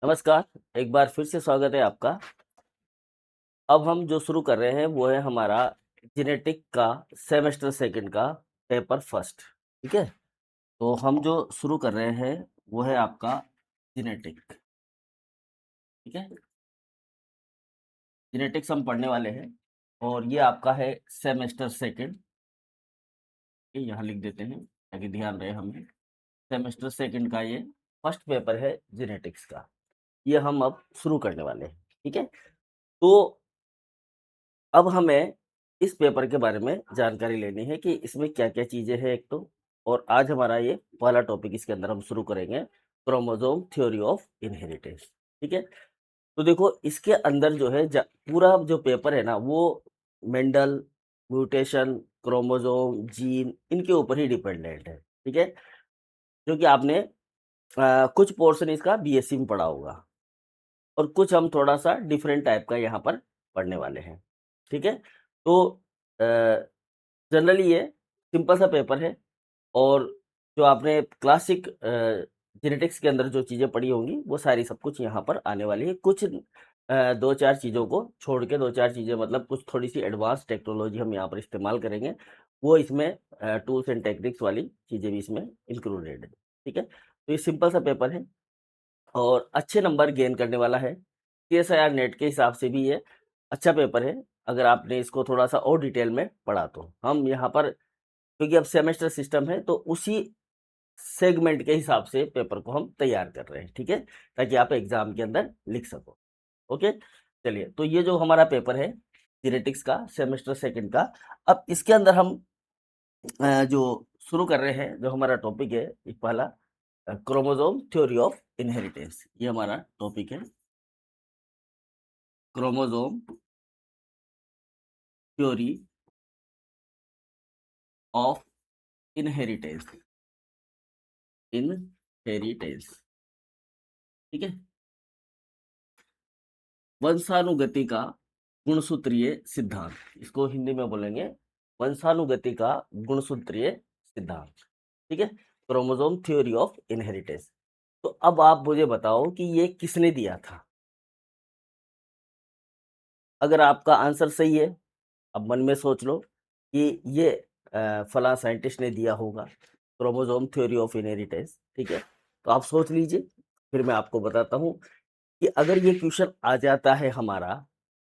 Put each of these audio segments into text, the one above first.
नमस्कार, एक बार फिर से स्वागत है आपका। अब हम जो शुरू कर रहे हैं वो है हमारा जेनेटिक का सेमेस्टर सेकंड का पेपर फर्स्ट। ठीक है, तो हम जो शुरू कर रहे हैं वो है आपका जेनेटिक। ठीक है, जेनेटिक्स हम पढ़ने वाले हैं और ये आपका है सेमेस्टर सेकंड। यहाँ लिख देते हैं ताकि ध्यान रहे हमें। सेमेस्टर सेकंड का ये फर्स्ट पेपर है जेनेटिक्स का। ये हम अब शुरू करने वाले हैं। ठीक है, तो अब हमें इस पेपर के बारे में जानकारी लेनी है कि इसमें क्या-क्या चीज़ें हैं एक तो, और आज हमारा ये पहला टॉपिक इसके अंदर हम शुरू करेंगे, क्रोमोसोम थ्योरी ऑफ इनहेरिटेंस। ठीक है? तो देखो इसके अंदर जो है पूरा जो पेपर है ना वो मेंडल, म्यूटेशन, क्रोमोसोम, जीन इनके ऊपर ही डिपेंडेंट है। ठीक है? जो कि आपने कुछ पोर्शन इसका बीएससी में पढ़ा होगा और कुछ हम थोड़ा-सा डिफरेंट टाइप का यहाँ पर पढ़ने वाले हैं। ठीक है? तो जनरली ये सिंपल सा पेपर है और जो आपने क्लासिक जेनेटिक्स के अंदर जो चीज़ें पढ़ी होंगी वो सारी सब कुछ यहाँ पर आने वाली है। कुछ 2-4 चीज़ों को छोड़ के 2-4 चीज़ें मतलब कुछ थोड़ी-सी एडवांस टेक्नोलॉजी हम यहाँ पर इस्तेमाल करेंगे। वो इसमें टूल्स एंड टेक्निक्स वाली चीज़ें भी इसमें इंक्लूडेड है। ठीक है? तो ये सिंपल सा पेपर है और अच्छे नंबर गेन करने वाला है। सीएसआईआर नेट के हिसाब से भी ये अच्छा पेपर है, अगर आपने इसको थोड़ा-सा और डिटेल में पढ़ा तो। हम यहाँ पर क्योंकि अब सेमेस्टर सिस्टम है तो उसी सेगमेंट के हिसाब से पेपर को हम तैयार कर रहे हैं, ठीक है? ताकि आप एग्ज़ाम के अंदर लिख सको। ओके? चलिए, तो ये जो हमारा पेपर है जेनेटिक्स का सेमेस्टर सेकंड का, अब इसके अंदर हम जो शुरू कर रहे हैं, जो हमारा टॉपिक है, एक पहला क्रोमोसोम थ्योरी ऑफ इनहेरिटेंस। ये हमारा टॉपिक है, chromosome theory of inheritance. Inheritance, ठीक है? वंशानुगति का गुणसूत्रीय सिद्धांत, इसको हिंदी में बोलेंगे वंशानुगति का गुणसूत्रीय सिद्धांत। ठीक है, क्रोमोसोम थ्योरी ऑफ इनहेरिटेंस। तो अब आप मुझे बताओ कि ये किसने दिया था? अगर आपका आंसर सही है, अब मन में सोच लो कि ये फला साइंटिस्ट ने दिया होगा क्रोमोसोम थ्योरी ऑफ इनहेरिटेंस। ठीक है, तो आप सोच लीजिए, फिर मैं आपको बताता हूँ कि अगर ये क्वेश्चन आ जाता है हमारा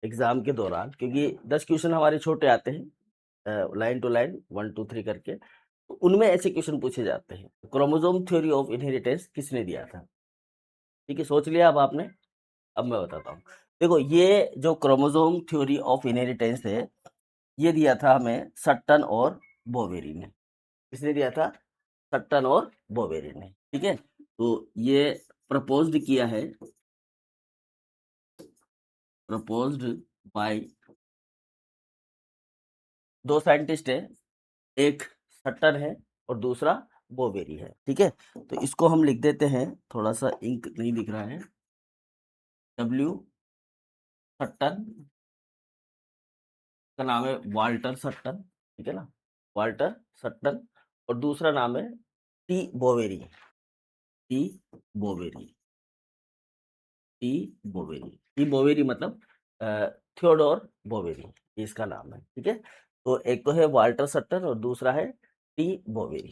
एग्जाम के दौरान, क्योंकि 10 क्वेश्चन हमारे छोटे आते हैं लाइन टू लाइन 1 2 3 करके, तो उनमें ऐसे क्वेश्चन पूछे जाते हैं क्रोमोसोम थ्योरी ऑफ इनहेरिटेंस किसने दिया था। ठीक है, सोच लिया अब आपने? अब मैं बताता हूँ। देखो ये जो क्रोमोसोम थ्योरी ऑफ इनहेरिटेंस है, ये दिया था हमें सट्टन और बोवेरी ने। किसने दिया था? सट्टन और बोवेरी ने। ठीक है, तो ये प्रपोज्ड किया है, प्रपोज्ड बाय दो साइंटिस्ट है, एक सट्टन है और दूसरा बोवेरी है। ठीक है, तो इसको हम लिख देते हैं, थोड़ा सा इंक नहीं दिख रहा है। डब्ल्यू सट्टन का नाम है वाल्टर सट्टन, ठीक है ना, वाल्टर सट्टन, और दूसरा नाम है T Boveri. T Boveri, T Boveri, T Boveri मतलब थियोडोर बोवेरी, ये इसका नाम है। ठीक है, तो एक तो है वाल्टर सट्टन और दूसरा है टी बोवेरी।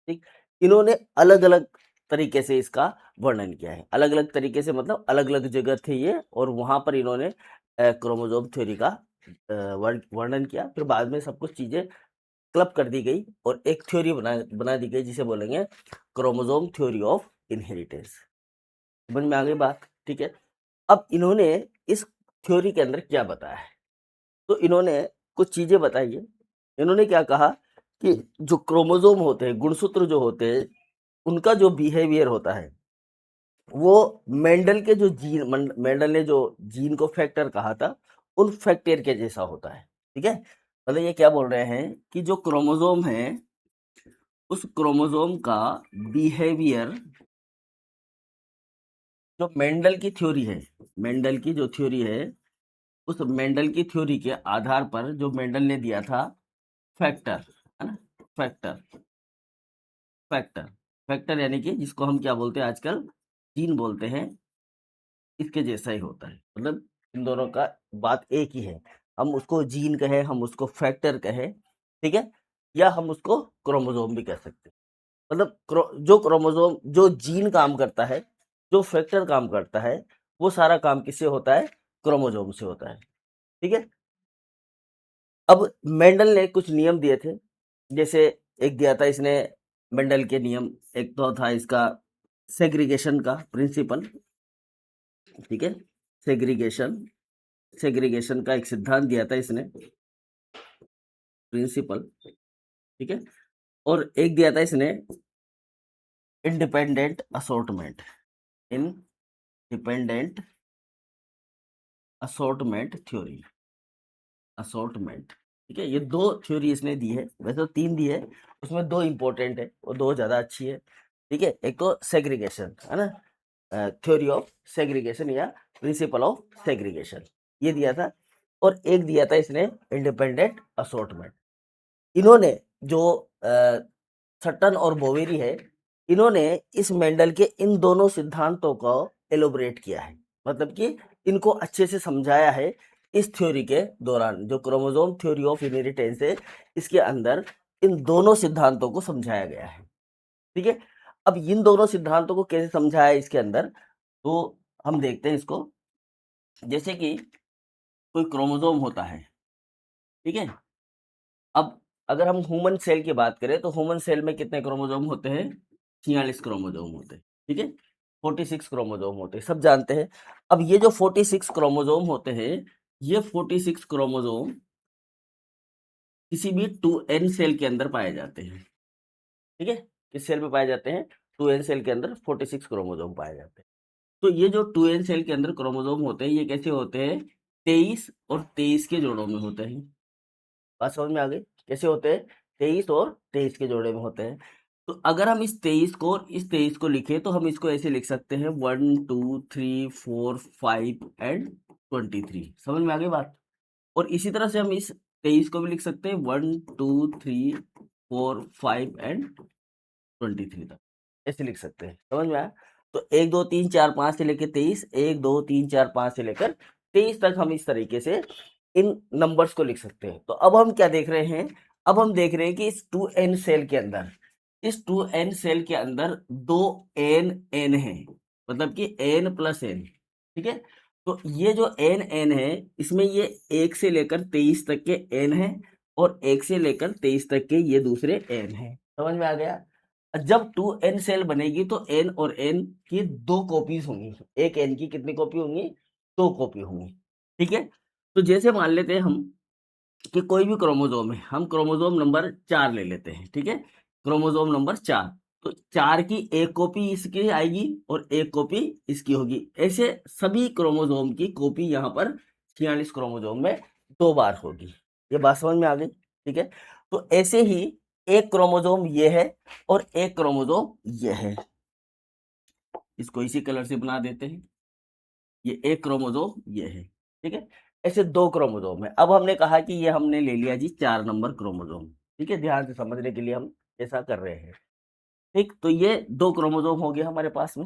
ठीक, इन्होंने अलग अलग तरीके से इसका वर्णन किया है। अलग अलग तरीके से मतलब अलग अलग जगह थे ये, और वहां पर इन्होंने क्रोमोसोम थ्योरी का वर्णन किया। फिर बाद में सब कुछ चीजें क्लब कर दी गई और एक थ्योरी बना बना दी गई जिसे बोलेंगे क्रोमोसोम थ्योरी ऑफ इनहेरिटेंस। समझ में आ गई बात? ठीक है, अब इन्होंने इस थ्योरी के अंदर क्या बताया है? तो इन्होंने कुछ चीजें बताई है। इन्होंने क्या कहा कि जो क्रोमोसोम होते हैं, गुणसूत्र जो होते हैं, उनका जो बिहेवियर होता है वो मेंडल के जो मेंडल ने जो जीन को फैक्टर कहा था, उन फैक्टर के जैसा होता है। ठीक है, मतलब ये क्या बोल रहे हैं कि जो क्रोमोसोम है, उस क्रोमोसोम का बिहेवियर, जो मेंडल की थ्योरी है, मेंडल की जो थ्योरी है, उस मेंडल की थ्योरी के आधार पर जो मेंडल ने दिया था फैक्टर, है ना, फैक्टर, फैक्टर, फैक्टर यानी कि जिसको हम क्या बोलते हैं आजकल, जीन बोलते हैं। इसके जैसा ही होता है, मतलब इन दोनों का बात एक ही है। हम उसको जीन कहें, हम उसको फैक्टर कहें, ठीक है, या हम उसको क्रोमोसोम भी कह सकते हैं। मतलब जो क्रोमोसोम, जो जीन काम करता है, जो फैक्टर काम करता है, वो सारा काम किससे होता है? क्रोमोसोम से होता है, ठीक है। अब मेंडल ने कुछ नियम दिए थे, जैसे एक दिया था इसने मेंडल के नियम, एक तो था इसका सेग्रीगेशन का प्रिंसिपल, ठीक है, सेग्रीगेशन, सेग्रीगेशन का एक सिद्धांत दिया था इसने, प्रिंसिपल, ठीक है। और एक दिया था इसने independent assortment, independent assortment theory, assortment, ठीक है। ये दो थ्योरी इसने दी है, वैसे तो तीन दी है, उसमें दो इंपॉर्टेंट है और दो ज़्यादा अच्छी है, ठीक है। एक तो सेग्रीगेशन है ना, थ्योरी ऑफ सेग्रीगेशन या प्रिंसिपल ऑफ सेग्रीगेशन, ये दिया था। और एक दिया था इसने इंडिपेंडेंट असॉर्टमेंट। इन्होंने जो सट्टन और बोवेरी है, इन्होंने इस मेंडल के इन दोनों सिद्धांतों को एलोबरेट किया है, मतलब कि इनको अच्छे से समझाया है इस थ्योरी के दौरान। जो क्रोमोसोम थ्योरी ऑफ इनहेरिटेंस है, इसके अंदर इन दोनों सिद्धांतों को समझाया गया है, ठीक है। अब इन दोनों सिद्धांतों को कैसे समझाया है इसके अंदर, तो हम देखते हैं इसको। जैसे कि कोई क्रोमोसोम होता है, ठीक है। अब अगर हम ह्यूमन सेल की बात करें तो ह्यूमन सेल में कितने क्रोमोसोम होते हैं? 46 क्रोमोसोम होते हैं, ठीक है। 46 क्रोमोसोम होते हैं, सब जानते हैं। अब ये जो 46 क्रोमोसोम होते हैं, ये 46 क्रोमोसोम किसी भी 2n सेल के अंदर पाए जाते हैं, ठीक है। किस सेल में पाए जाते हैं? 2n सेल के अंदर 46 क्रोमोसोम पाए जाते हैं। तो ये जो 2n सेल के अंदर क्रोमोसोम होते हैं, ये कैसे होते हैं? 23 और 23 के जोड़ों में होते हैं। बात समझ में आ गई? कैसे होते हैं? 23 और 23 के जोड़े में होते हैं। तो अगर हम इस 23 को और इस 23 को लिखें तो हम इसको ऐसे लिख सकते हैं 1 2 3 4 5 एंड 23। समझ में आ गई बात? और इसी तरह से हम इस 23 को भी लिख सकते हैं 1 2 3 4 5 एंड 23 तक, ऐसे लिख सकते हैं। समझ में आया? तो 1 2 3 4 5 से लेकर 23, 1 2 3 4 5 से लेकर 23 तक हम इस तरीके से इन नंबर्स को लिख सकते हैं। तो अब हम क्या देख रहे हैं? अब हम देख रहे हैं कि इस 2n सेल के अंदर, इस 2n सेल के अंदर 2n है, मतलब कि n प्लस n, ठीक है। तो ये जो n है, इसमें ये 1 से लेकर 23 तक के n है, और 1 से लेकर 23 तक के ये दूसरे n है। समझ में आ गया? जब 2n सेल बनेगी तो n और n की दो कॉपीज होंगी। एक n की कितनी कॉपी होंगी? दो कॉपी होंगी, ठीक है। तो जैसे मान लेते हैं हम कि कोई भी क्रोमोसोम है, हम क्रोमोसोम नंबर 4 ले लेते हैं, ठीक है। क्रोमोसोम नंबर 4, तो 4 की एक कॉपी इसकी आएगी और एक कॉपी इसकी होगी। ऐसे सभी क्रोमोसोम की कॉपी यहाँ पर 46 क्रोमोसोम में दो बार होगी। ये बात समझ में आ गई? ठीक है। तो ऐसे ही एक क्रोमोसोम ये है और एक क्रोमोसोम ये है, इसको इसी कलर से बना देते हैं। ये एक क्रोमोसोम ये है, ठीक है। ऐसे दो क्रोमोसोम है। अब हमने कहा कि ये हमने ले लिया जी 4 नंबर क्रोमोसोम, ठीक है। ध्यान से समझने के लिए हम ऐसा कर रहे हैं, ठीक। तो ये दो क्रोमोसोम हो गए हमारे पास में,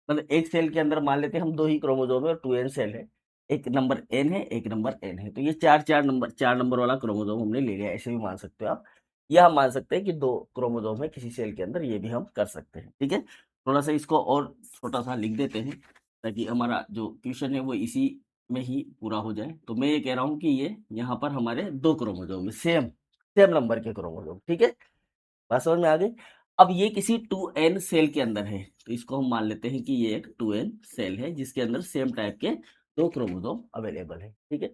मतलब एक सेल के अंदर मान लेते हैं हम दो ही क्रोमोसोम है और 2n सेल है, एक नंबर n है, एक नंबर n है। तो ये चार नंबर वाला क्रोमोसोम हमने ले लिया, ऐसे भी मान सकते हो आप, या हम मान सकते हैं कि दो क्रोमोसोम है किसी सेल के अंदर, ये भी हम कर सकते हैं, ठीक है। थोड़ा सा इसको और छोटा सा लिख देते हैं ताकि हमारा जो क्वेश्चन है वो इसी में ही पूरा हो जाए। तो मैं ये कह रहा हूँ कि ये यहाँ पर हमारे दो क्रोमोसोम है, सेम सेम नंबर के क्रोमोसोम, ठीक है। बात समझ में आ गई? अब ये किसी 2n सेल के अंदर है, तो इसको हम मान लेते हैं कि ये एक 2n सेल है जिसके अंदर सेम टाइप के दो क्रोमोसोम अवेलेबल है, ठीक है।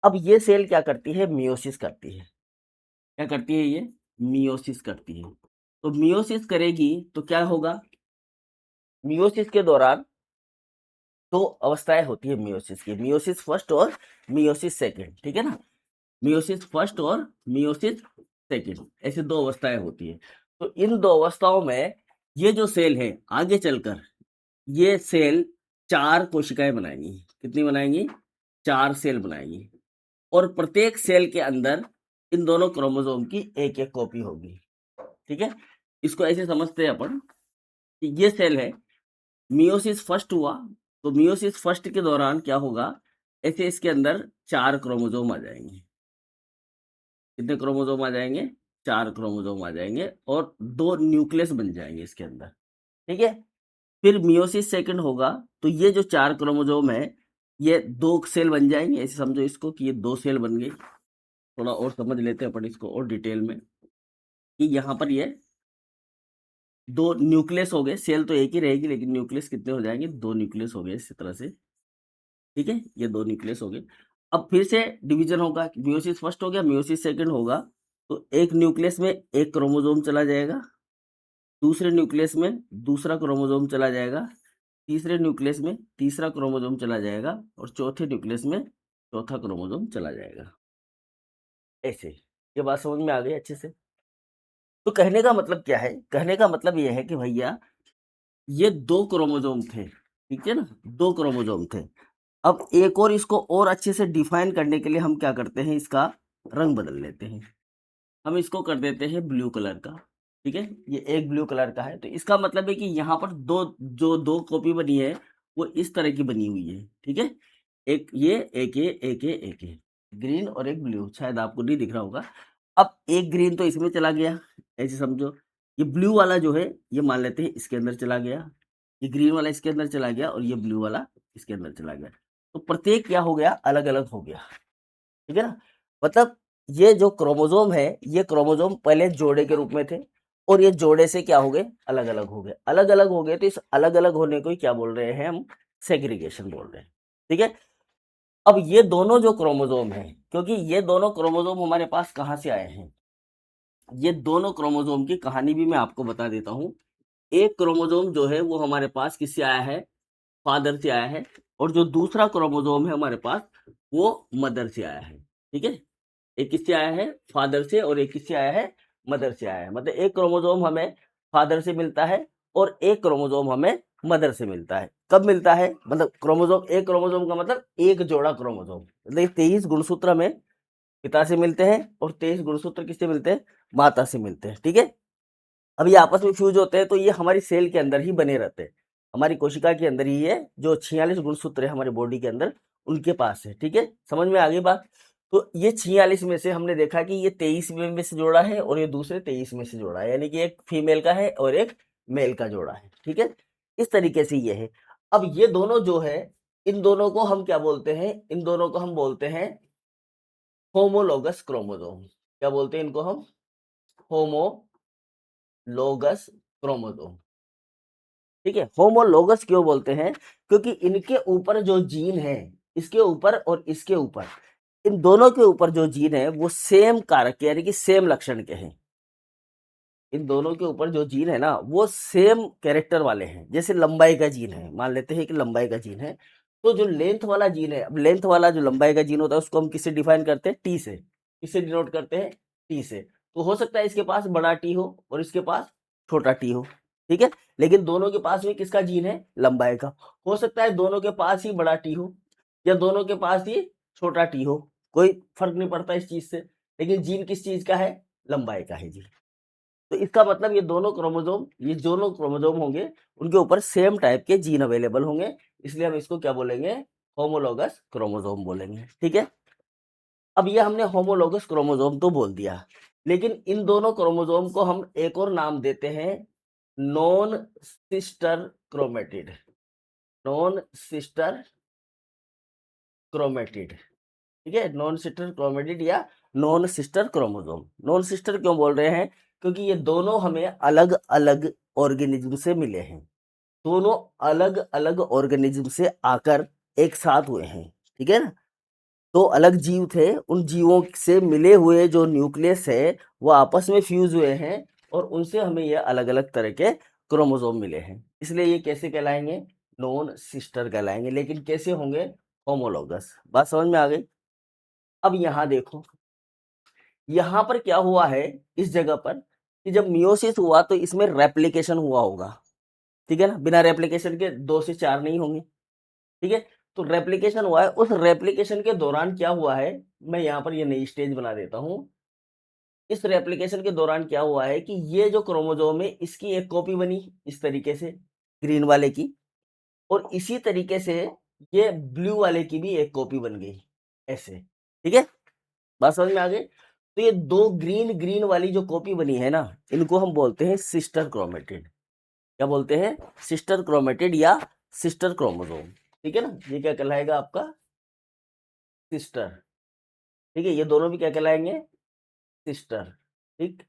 अब ये सेल क्या करती है? मियोसिस करती है। क्या करती है ये? मियोसिस करती है। तो मियोसिस करेगी तो क्या होगा? मियोसिस के दौरान दो अवस्थाएं होती है मियोसिस की, मियोसिस फर्स्ट और मियोसिस सेकेंड, ठीक है ना। मियोसिस फर्स्ट और मियोसिस सेकेंड, ऐसी दो अवस्थाएं होती है। तो इन दो अवस्थाओं में ये जो सेल है आगे चलकर ये सेल 4 कोशिकाएं बनाएंगी। कितनी बनाएंगी? 4 सेल बनाएंगी, और प्रत्येक सेल के अंदर इन दोनों क्रोमोसोम की एक एक कॉपी होगी, ठीक है। इसको ऐसे समझते हैं अपन कि ये सेल है, मियोसिस फर्स्ट हुआ, तो मियोसिस फर्स्ट के दौरान क्या होगा, ऐसे इसके अंदर 4 क्रोमोसोम आ जाएंगे। कितने क्रोमोसोम आ जाएंगे, 4 क्रोमोसोम आ जाएंगे और 2 न्यूक्लियस बन जाएंगे इसके अंदर, ठीक है। फिर मियोसिस सेकंड होगा, तो ये जो 4 क्रोमोसोम है, ये 2 सेल बन जाएंगे। ऐसे समझो इसको कि ये 2 सेल बन गई। थोड़ा और समझ लेते हैं अपन इसको और डिटेल में, कि यहाँ पर ये 2 न्यूक्लियस हो गए। सेल तो एक ही रहेगी, लेकिन न्यूक्लियस कितने हो जाएंगे, 2 न्यूक्लियस हो गए इसी तरह से, ठीक है। ये 2 न्यूक्लियस हो गए। अब फिर से डिवीजन होगा, मियोसिस फर्स्ट हो गया, मियोसिस सेकंड होगा, तो एक न्यूक्लियस में एक क्रोमोसोम चला जाएगा, दूसरे न्यूक्लियस में दूसरा क्रोमोसोम चला जाएगा, तीसरे न्यूक्लियस में तीसरा क्रोमोसोम चला जाएगा और चौथे न्यूक्लियस में चौथा क्रोमोसोम चला जाएगा। ऐसे ये बात समझ में आ गई अच्छे से। तो कहने का मतलब क्या है, कहने का मतलब ये है कि भैया ये 2 क्रोमोसोम थे, ठीक है ना, 2 क्रोमोसोम थे। अब एक और इसको और अच्छे से डिफाइन करने के लिए हम क्या करते हैं, इसका रंग बदल लेते हैं। हम इसको कर देते हैं ब्लू कलर का, ठीक है। ये एक ब्लू कलर का है, तो इसका मतलब है कि यहाँ पर दो कॉपी बनी है, वो इस तरह की बनी हुई है, ठीक है। एक ये, एक ये ग्रीन और एक ब्लू, शायद आपको नहीं दिख रहा होगा। अब एक ग्रीन तो इसमें चला गया, ऐसे समझो। ये ब्लू वाला जो है, ये मान लेते हैं इसके अंदर चला गया, ये ग्रीन वाला इसके अंदर चला गया और ये ब्लू वाला इसके अंदर चला गया। तो प्रत्येक क्या हो गया, अलग अलग हो गया, ठीक है ना। मतलब ये जो क्रोमोसोम है, ये क्रोमोसोम पहले जोड़े के रूप में थे और ये जोड़े से क्या हो गए, अलग अलग हो गए। अलग अलग हो गए, तो इस अलग अलग होने को ही क्या बोल रहे हैं हम, सेग्रीगेशन बोल रहे हैं, ठीक है। अब ये दोनों जो क्रोमोसोम है, क्योंकि ये दोनों क्रोमोसोम हमारे पास कहाँ से आए हैं, ये दोनों क्रोमोसोम की कहानी भी मैं आपको बता देता हूँ। एक क्रोमोसोम जो है वो हमारे पास किससे आया है, फादर से आया है, और जो दूसरा क्रोमोसोम है हमारे पास, वो मदर से आया है, ठीक है। एक किससे आया है, फादर से, और एक किससे आया है, मदर से आया है। मतलब एक क्रोमोसोम हमें फादर से मिलता है और एक क्रोमोसोम हमें मदर से मिलता है। कब मिलता है, मतलब क्रोमोसोम, एक क्रोमोसोम का मतलब एक जोड़ा क्रोमोसोम, मतलब 23 गुणसूत्र हमें पिता से मिलते हैं और 23 गुणसूत्र किससे मिलते हैं, माता से मिलते हैं, ठीक है। अब ये आपस में फ्यूज होते हैं, तो ये हमारी सेल के अंदर ही बने रहते हैं, हमारी कोशिका के अंदर ही है। जो 46 गुणसूत्र है हमारे बॉडी के अंदर, उनके पास है, ठीक है। समझ में आ गई बात। तो ये 46 में से हमने देखा कि ये 23 में से जोड़ा है और ये दूसरे 23 में से जोड़ा है, यानी कि एक फीमेल का है और एक मेल का जोड़ा है, ठीक है। इस तरीके से ये है। अब ये दोनों जो है, इन दोनों को हम क्या बोलते हैं, इन दोनों को हम बोलते हैं होमोलोगस क्रोमोसोम। क्या बोलते हैं इनको हम, होमोलोगस क्रोमोसोम, ठीक है। होमोलोगस क्यों बोलते हैं, क्योंकि इनके ऊपर जो जीन है, इसके ऊपर और इसके ऊपर, इन दोनों के ऊपर जो जीन है वो सेम कारक यानी कि सेम लक्षण के हैं। इन दोनों के ऊपर जो जीन है ना, वो सेम कैरेक्टर वाले हैं। जैसे लंबाई का जीन है, मान लेते हैं कि लंबाई का जीन है, तो जो लेंथ वाला जीन है, अब लेंथ वाला जो लंबाई का जीन होता है उसको हम किससे डिफाइन करते हैं, टी से। किससे डिनोट करते हैं, टी से। तो हो सकता है इसके पास बड़ा टी हो और इसके पास छोटा टी हो, ठीक है। लेकिन दोनों के पास में किसका जीन है, लंबाई का। हो सकता है दोनों के पास ही बड़ा टी हो या दोनों के पास ही छोटा टी हो, कोई फर्क नहीं पड़ता इस चीज से, लेकिन जीन किस चीज का है, लंबाई का है जी। तो इसका मतलब ये दोनों क्रोमोसोम होंगे, उनके ऊपर सेम टाइप के जीन अवेलेबल होंगे, इसलिए हम इसको क्या बोलेंगे, होमोलोगस क्रोमोसोम बोलेंगे, ठीक है। अब ये हमने होमोलोगस क्रोमोसोम तो बोल दिया, लेकिन इन दोनों क्रोमोसोम को हम एक और नाम देते हैं, non sister chromatid. Non sister chromatid, ठीक है। नॉन सिस्टर क्रोमेटिड या non sister chromosome. Non sister क्यों बोल रहे हैं, क्योंकि ये दोनों हमें अलग अलग ऑर्गेनिज्म से मिले हैं। दोनों अलग अलग ऑर्गेनिज्म से आकर एक साथ हुए हैं, ठीक है ना। तो अलग जीव थे, उन जीवों से मिले हुए जो न्यूक्लियस है वो आपस में फ्यूज हुए हैं और उनसे हमें ये अलग अलग तरह के क्रोमोसोम मिले हैं, इसलिए ये कैसे कहलाएंगे, नॉन सिस्टर कहलाएंगे। लेकिन कैसे होंगे, होमोलोगस। बात समझ में आ गई। अब यहाँ देखो, यहाँ पर क्या हुआ है, इस जगह पर, कि जब मियोसिस हुआ तो इसमें रेप्लिकेशन हुआ होगा, ठीक है ना। बिना रेप्लिकेशन के 2 से 4 नहीं होंगे, ठीक है। तो रेप्लिकेशन हुआ है, उस रेप्लिकेशन के दौरान क्या हुआ है, मैं यहाँ पर ये नई स्टेज बना देता हूँ। इस रेप्लिकेशन के दौरान क्या हुआ है कि ये जो क्रोमोसोम है इसकी एक कॉपी बनी इस तरीके से, ग्रीन वाले की, और इसी तरीके से ये ब्लू वाले की भी एक कॉपी बन गई ऐसे, ठीक है, बात समझ में आ गई। तो ये दो ग्रीन ग्रीन वाली जो कॉपी बनी है ना, इनको हम बोलते हैं सिस्टर क्रोमेटिड। क्या बोलते हैं? सिस्टर क्रोमेटिड या सिस्टर क्रोमोसोम, ठीक है ना। ये क्या कहलाएगा आपका? सिस्टर, ठीक है, ये दोनों भी क्या कहलाएंगे? सिस्टर, ठीक,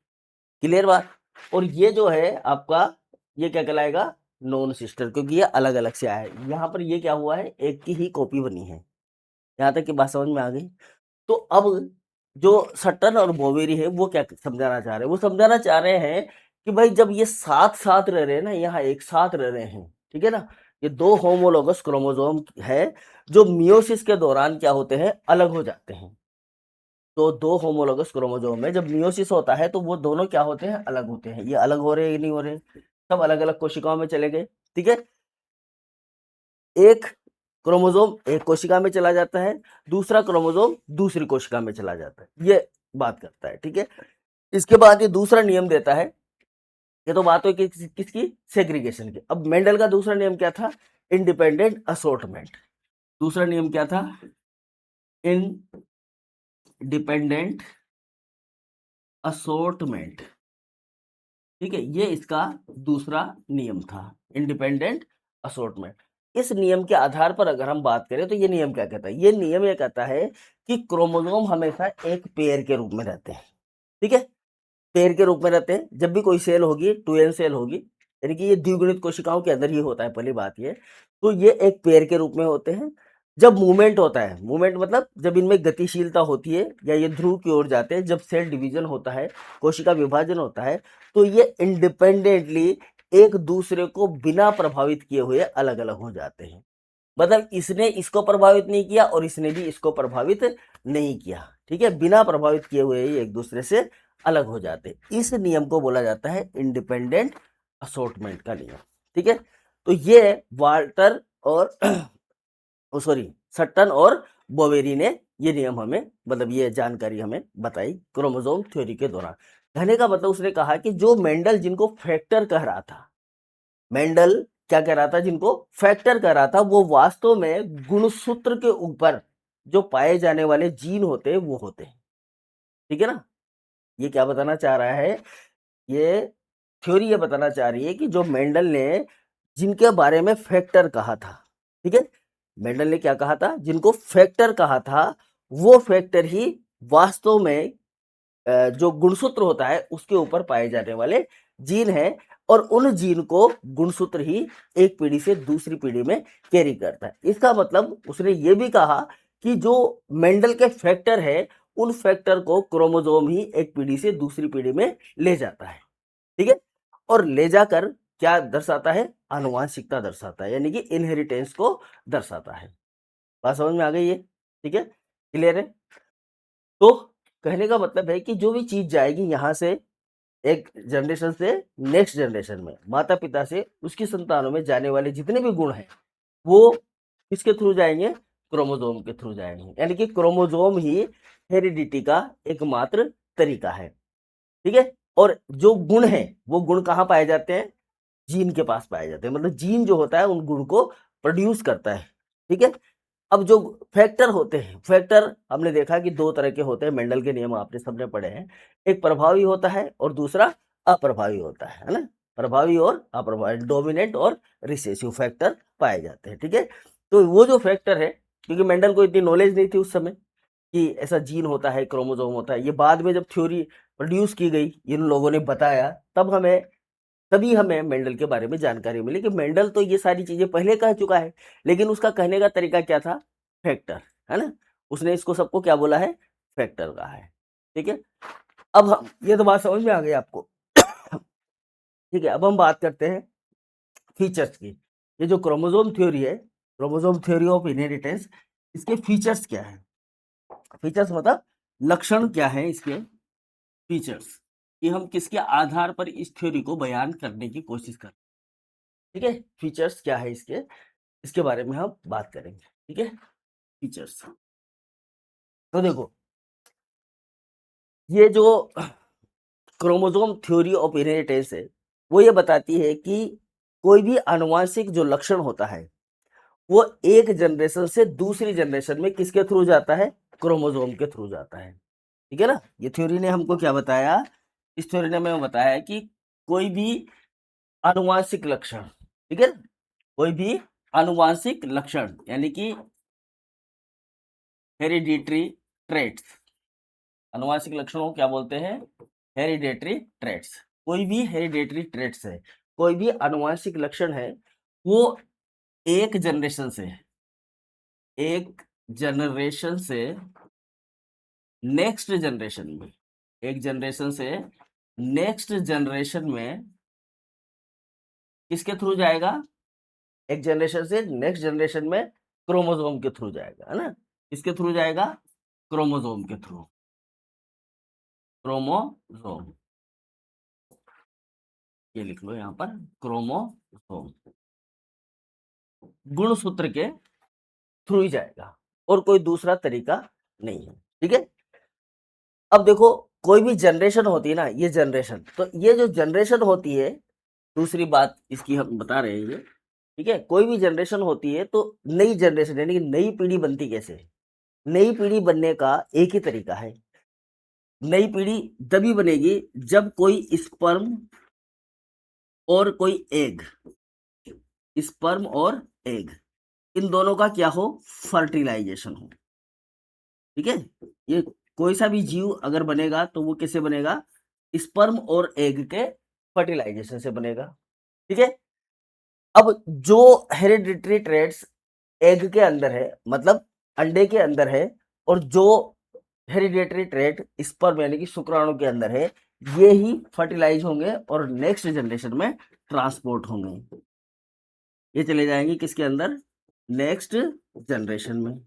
क्लियर बात। और ये जो है आपका, ये क्या कहलाएगा? नॉन सिस्टर, क्योंकि ये अलग अलग से आया है। यहाँ पर ये क्या हुआ है? एक की ही कॉपी बनी है। यहाँ तक की बात समझ में आ गई। तो अब जो सट्टन और बोवेरी है वो क्या समझाना चाह रहे हैं? वो समझाना चाह रहे हैं कि भाई जब ये साथ साथ रह रहे हैं ना, यहाँ एक साथ रह रहे हैं, ठीक है ना, ये दो होमोलोगस क्रोमोसोम है जो मियोसिस के दौरान क्या होते हैं? अलग हो जाते हैं। तो दो होमोलोगस क्रोमोसोम में जब मियोसिस होता है तो वो दोनों क्या होते हैं? अलग होते हैं। ये अलग हो रहे हैं कि नहीं हो रहे? सब अलग अलग कोशिकाओं में चले गए, ठीक है। एक क्रोमोसोम एक कोशिका में चला जाता है, दूसरा क्रोमोसोम दूसरी कोशिका में चला जाता है, ये बात करता है, ठीक है। इसके बाद ये दूसरा नियम देता है, ये तो बात हुई किसकी? सेग्रीगेशन की। अब मेंडल का दूसरा नियम क्या था? Independent assortment. दूसरा नियम क्या था? इंडिपेंडेंट असोर्टमेंट, ठीक है, ये इसका दूसरा नियम था, इंडिपेंडेंट असोर्टमेंट। इस नियम के आधार पर अगर हम बात करें तो ये नियम क्या कहता है? ये नियम ये कहता है कि क्रोमोसोम हमेशा एक पेयर के रूप में रहते हैं, ठीक है, पेयर के रूप में रहते हैं। जब भी कोई सेल होगी, 2n सेल होगी, यानी कि ये द्विगुणित कोशिकाओं के अंदर ही होता है, पहली बात ये। तो ये एक पेयर के रूप में होते हैं। जब मूवमेंट होता है, मूवमेंट मतलब जब इनमें गतिशीलता होती है या ये ध्रुव की ओर जाते हैं, जब सेल डिवीजन होता है, कोशिका विभाजन होता है, तो ये इंडिपेंडेंटली एक दूसरे को बिना प्रभावित किए हुए अलग अलग हो जाते हैं। मतलब इसने इसको प्रभावित नहीं किया और इसने भी इसको प्रभावित नहीं किया, ठीक है, बिना प्रभावित किए हुए ही एक दूसरे से अलग हो जाते। इस नियम को बोला जाता है इंडिपेंडेंट असोर्टमेंट का नियम, ठीक है। तो ये वाल्टर और सॉरी सट्टन और बोवेरी ने ये नियम हमें, मतलब ये जानकारी हमें बताई क्रोमोसोम थ्योरी के दौरान। कहने का मतलब उसने कहा कि जो मेंडल जिनको फैक्टर कह रहा था, मेंडल क्या कह रहा था? जिनको फैक्टर कह रहा था, वो वास्तव में गुणसूत्र के ऊपर जो पाए जाने वाले जीन होते हैं वो होते हैं, ठीक है ना। ये क्या बताना चाह रहा है? ये थ्योरी ये बताना चाह रही है कि जो मेंडल ने जिनके बारे में फैक्टर कहा था, ठीक है, मेंडल ने क्या कहा था? जिनको फैक्टर कहा था, वो फैक्टर ही वास्तव में जो गुणसूत्र होता है उसके ऊपर पाए जाने वाले जीन है। और उन जीन को गुणसूत्र ही एक पीढ़ी से दूसरी पीढ़ी में कैरी करता है। इसका मतलब उसने ये भी कहा कि जो मेंडल के फैक्टर है, उन फैक्टर को क्रोमोसोम ही एक पीढ़ी से दूसरी पीढ़ी में ले जाता है, ठीक है। और ले जाकर क्या दर्शाता है? आनुवांशिकता दर्शाता है, यानी कि इनहेरिटेंस को दर्शाता है। बात समझ में आ गई है? ठीक है, क्लियर है। तो कहने का मतलब है कि जो भी चीज जाएगी यहाँ से एक जनरेशन से नेक्स्ट जनरेशन में, माता पिता से उसकी संतानों में जाने वाले जितने भी गुण हैं वो किसके थ्रू जाएंगे? क्रोमोसोम के थ्रू जाएंगे। यानी कि क्रोमोसोम ही हेरिडिटी का एकमात्र तरीका है, ठीक है। और जो गुण है वो गुण कहाँ पाए जाते हैं? जीन के पास पाए जाते हैं। मतलब जीन जो होता है उन गुण को प्रोड्यूस करता है, ठीक है। अब जो फैक्टर होते हैं, फैक्टर हमने देखा कि दो तरह के होते हैं, मेंडल के नियम आपने सबने पढ़े हैं। एक प्रभावी होता है और दूसरा अप्रभावी होता है ना। प्रभावी और अप्रभावी, डोमिनेंट और रिसेसिव फैक्टर पाए जाते हैं, ठीक है। तो वो जो फैक्टर है, क्योंकि मेंडल को इतनी नॉलेज नहीं थी उस समय कि ऐसा जीन होता है, क्रोमोसोम होता है, ये बाद में जब थ्योरी प्रोड्यूस की गई, इन लोगों ने बताया, तभी हमें मेंडल के बारे में जानकारी मिली कि मेंडल तो ये सारी चीजें पहले कह चुका है, लेकिन उसका कहने का तरीका क्या था? फैक्टर, है ना। उसने इसको सबको क्या बोला है? फैक्टर कहा है, ठीक है। अब हम, ये तो बात समझ में आ गई आपको? ठीक है, अब हम बात करते हैं फीचर्स की। ये जो क्रोमोसोम थ्योरी है, क्रोमोसोम थ्योरी ऑफ इनहेरिटेंस, इसके फीचर्स क्या है? फीचर्स मतलब लक्षण क्या है इसके? फीचर्स कि हम किसके आधार पर इस थ्योरी को बयान करने की कोशिश कर, ठीक है। फीचर्स क्या है इसके, इसके बारे में हम बात करेंगे, ठीक है। फीचर्स, तो देखो, ये जो क्रोमोसोम थ्योरी ऑफ इनहेरिटेंस है वो ये बताती है कि कोई भी आनुवांशिक जो लक्षण होता है वो एक जनरेशन से दूसरी जनरेशन में किसके थ्रू जाता है? क्रोमोसोम के थ्रू जाता है। ठीक है ना? ये थ्योरी ने हमको क्या बताया? इस थ्योरी ने हमें बताया कि कोई भी आनुवांशिक लक्षण, ठीक है ना, कोई भी आनुवांशिक लक्षण यानी कि हेरिडिटरी ट्रेट्स, आनुवांशिक लक्षणों को क्या बोलते हैं? Hereditary traits. कोई भी हेरिडेटरी ट्रेट्स है, कोई भी आनुवांशिक लक्षण है, वो एक जनरेशन से नेक्स्ट जनरेशन में, एक जनरेशन से नेक्स्ट जनरेशन में किसके थ्रू जाएगा? एक जनरेशन से नेक्स्ट जनरेशन में क्रोमोसोम के थ्रू जाएगा, है ना? किसके थ्रू जाएगा? क्रोमोसोम के थ्रू। क्रोमोसोम, ये लिख लो यहाँ पर, क्रोमोसोम गुणसूत्र के थ्रू ही जाएगा और कोई दूसरा तरीका नहीं है। ठीक है? अब देखो, कोई भी जनरेशन होती है ना, ये जनरेशन, तो ये जो जनरेशन होती है, दूसरी बात इसकी हम बता रहे हैं ये, ठीक है? कोई भी जनरेशन होती है तो नई जनरेशन यानी कि नई पीढ़ी बनती कैसे है? नई पीढ़ी बनने का एक ही तरीका है। नई पीढ़ी तभी बनेगी जब कोई स्पर्म और कोई एग, स्पर्म और एग, इन दोनों का क्या हो? फर्टिलाइजेशन हो। ठीक है? ये कोई सा भी जीव अगर बनेगा तो वो कैसे बनेगा? स्पर्म और एग के फर्टिलाइजेशन से बनेगा। ठीक है? अब जो हेरिडिटरी ट्रेट्स एग के अंदर है, मतलब अंडे के अंदर है, और जो हेरिडिटरी ट्रेट स्पर्म यानी कि शुक्राणु के अंदर है, ये ही फर्टिलाइज होंगे और नेक्स्ट जनरेशन में ट्रांसपोर्ट होंगे। ये चले जाएंगे किसके अंदर? नेक्स्ट जनरेशन में।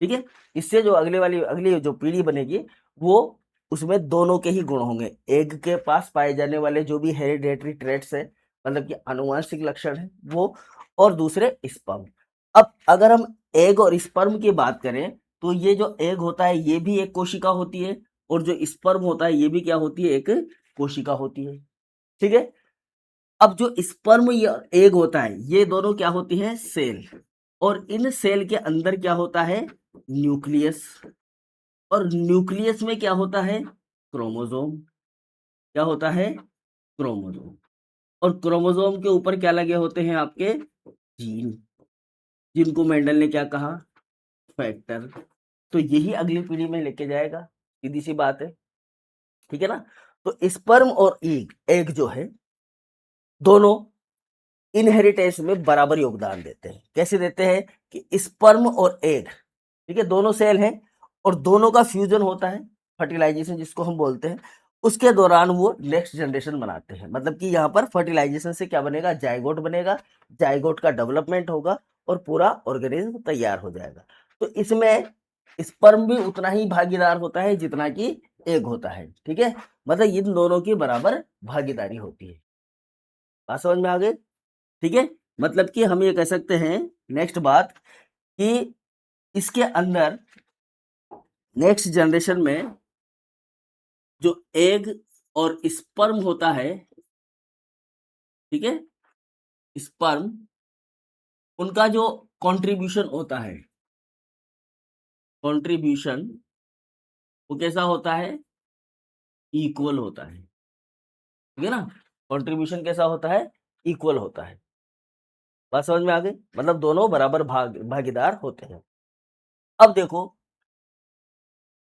ठीक है? इससे जो अगली जो पीढ़ी बनेगी, वो उसमें दोनों के ही गुण होंगे। एग के पास पाए जाने वाले जो भी हेरिडेटरी ट्रेट्स है, मतलब कि आनुवंशिक लक्षण है, वो, और दूसरे स्पर्म। अब अगर हम एग और स्पर्म की बात करें, तो ये जो एग होता है ये भी एक कोशिका होती है, और जो स्पर्म होता है ये भी क्या होती है? एक कोशिका होती है। ठीक है? अब जो स्पर्म या एग होता है, ये दोनों क्या होती है? सेल। और इन सेल के अंदर क्या होता है? न्यूक्लियस। और न्यूक्लियस में क्या होता है? क्रोमोसोम। क्या होता है? क्रोमोसोम। और क्रोमोसोम के ऊपर क्या लगे होते हैं? आपके जीन, जिनको मेंडल ने क्या कहा? फैक्टर। तो यही अगली पीढ़ी में लेके जाएगा, सीधी सी बात है। ठीक है ना? तो स्पर्म और एग जो है, दोनों इनहेरिटेंस में बराबर योगदान देते हैं। कैसे देते हैं? कि स्पर्म और एग, ठीक है, दोनों सेल हैं और दोनों का फ्यूजन होता है, फर्टिलाइजेशन जिसको हम बोलते हैं। उसके दौरान वो नेक्स्ट जनरेशन बनाते हैं। मतलब कि यहाँ पर फर्टिलाइजेशन से क्या बनेगा? जाइगोट बनेगा, जाइगोट का डेवलपमेंट होगा और पूरा ऑर्गेनिज्म तैयार हो जाएगा। तो इसमें स्पर्म भी उतना ही भागीदार होता है जितना कि एग होता है। ठीक है? मतलब इन दोनों की बराबर भागीदारी होती है। बात समझ में आ गई? ठीक है? मतलब कि हम ये कह सकते हैं, नेक्स्ट बात, कि इसके अंदर नेक्स्ट जनरेशन में जो एग और स्पर्म होता है, ठीक है, स्पर्म, उनका जो कंट्रीब्यूशन होता है, कंट्रीब्यूशन, वो कैसा होता है? इक्वल होता है। ठीक है ना? कंट्रीब्यूशन कैसा होता है? इक्वल होता है। बात समझ में आ गई? मतलब दोनों बराबर भागीदार होते हैं। अब देखो,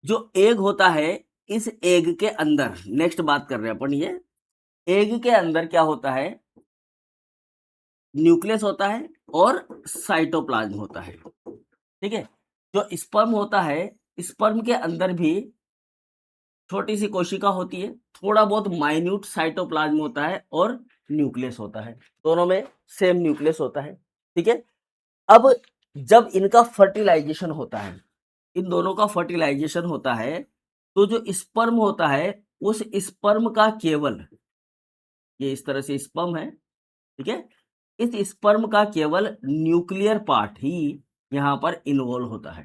जो एग होता है, इस एग के अंदर, नेक्स्ट बात कर रहे हैं अपन, ये एग के अंदर क्या होता है? न्यूक्लियस होता है और साइटोप्लाज्म होता है। ठीक है? जो स्पर्म होता है, स्पर्म के अंदर भी छोटी सी कोशिका होती है, थोड़ा बहुत माइन्यूट साइटोप्लाज्म होता है और न्यूक्लियस होता है। दोनों में सेम न्यूक्लियस होता है। ठीक है? अब जब इनका फर्टिलाइजेशन होता है, इन दोनों का फर्टिलाइजेशन होता है, तो जो स्पर्म होता है, उस स्पर्म का केवल, ये इस तरह से स्पर्म है, ठीक है, इस स्पर्म का केवल न्यूक्लियर पार्ट ही यहाँ पर इन्वॉल्व होता है।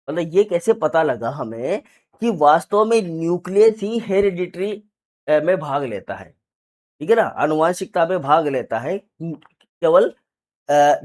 मतलब ये कैसे पता लगा हमें कि वास्तव में न्यूक्लियस ही हेरिडिटरी में भाग लेता है? ठीक है ना? आनुवंशिकता में भाग लेता है केवल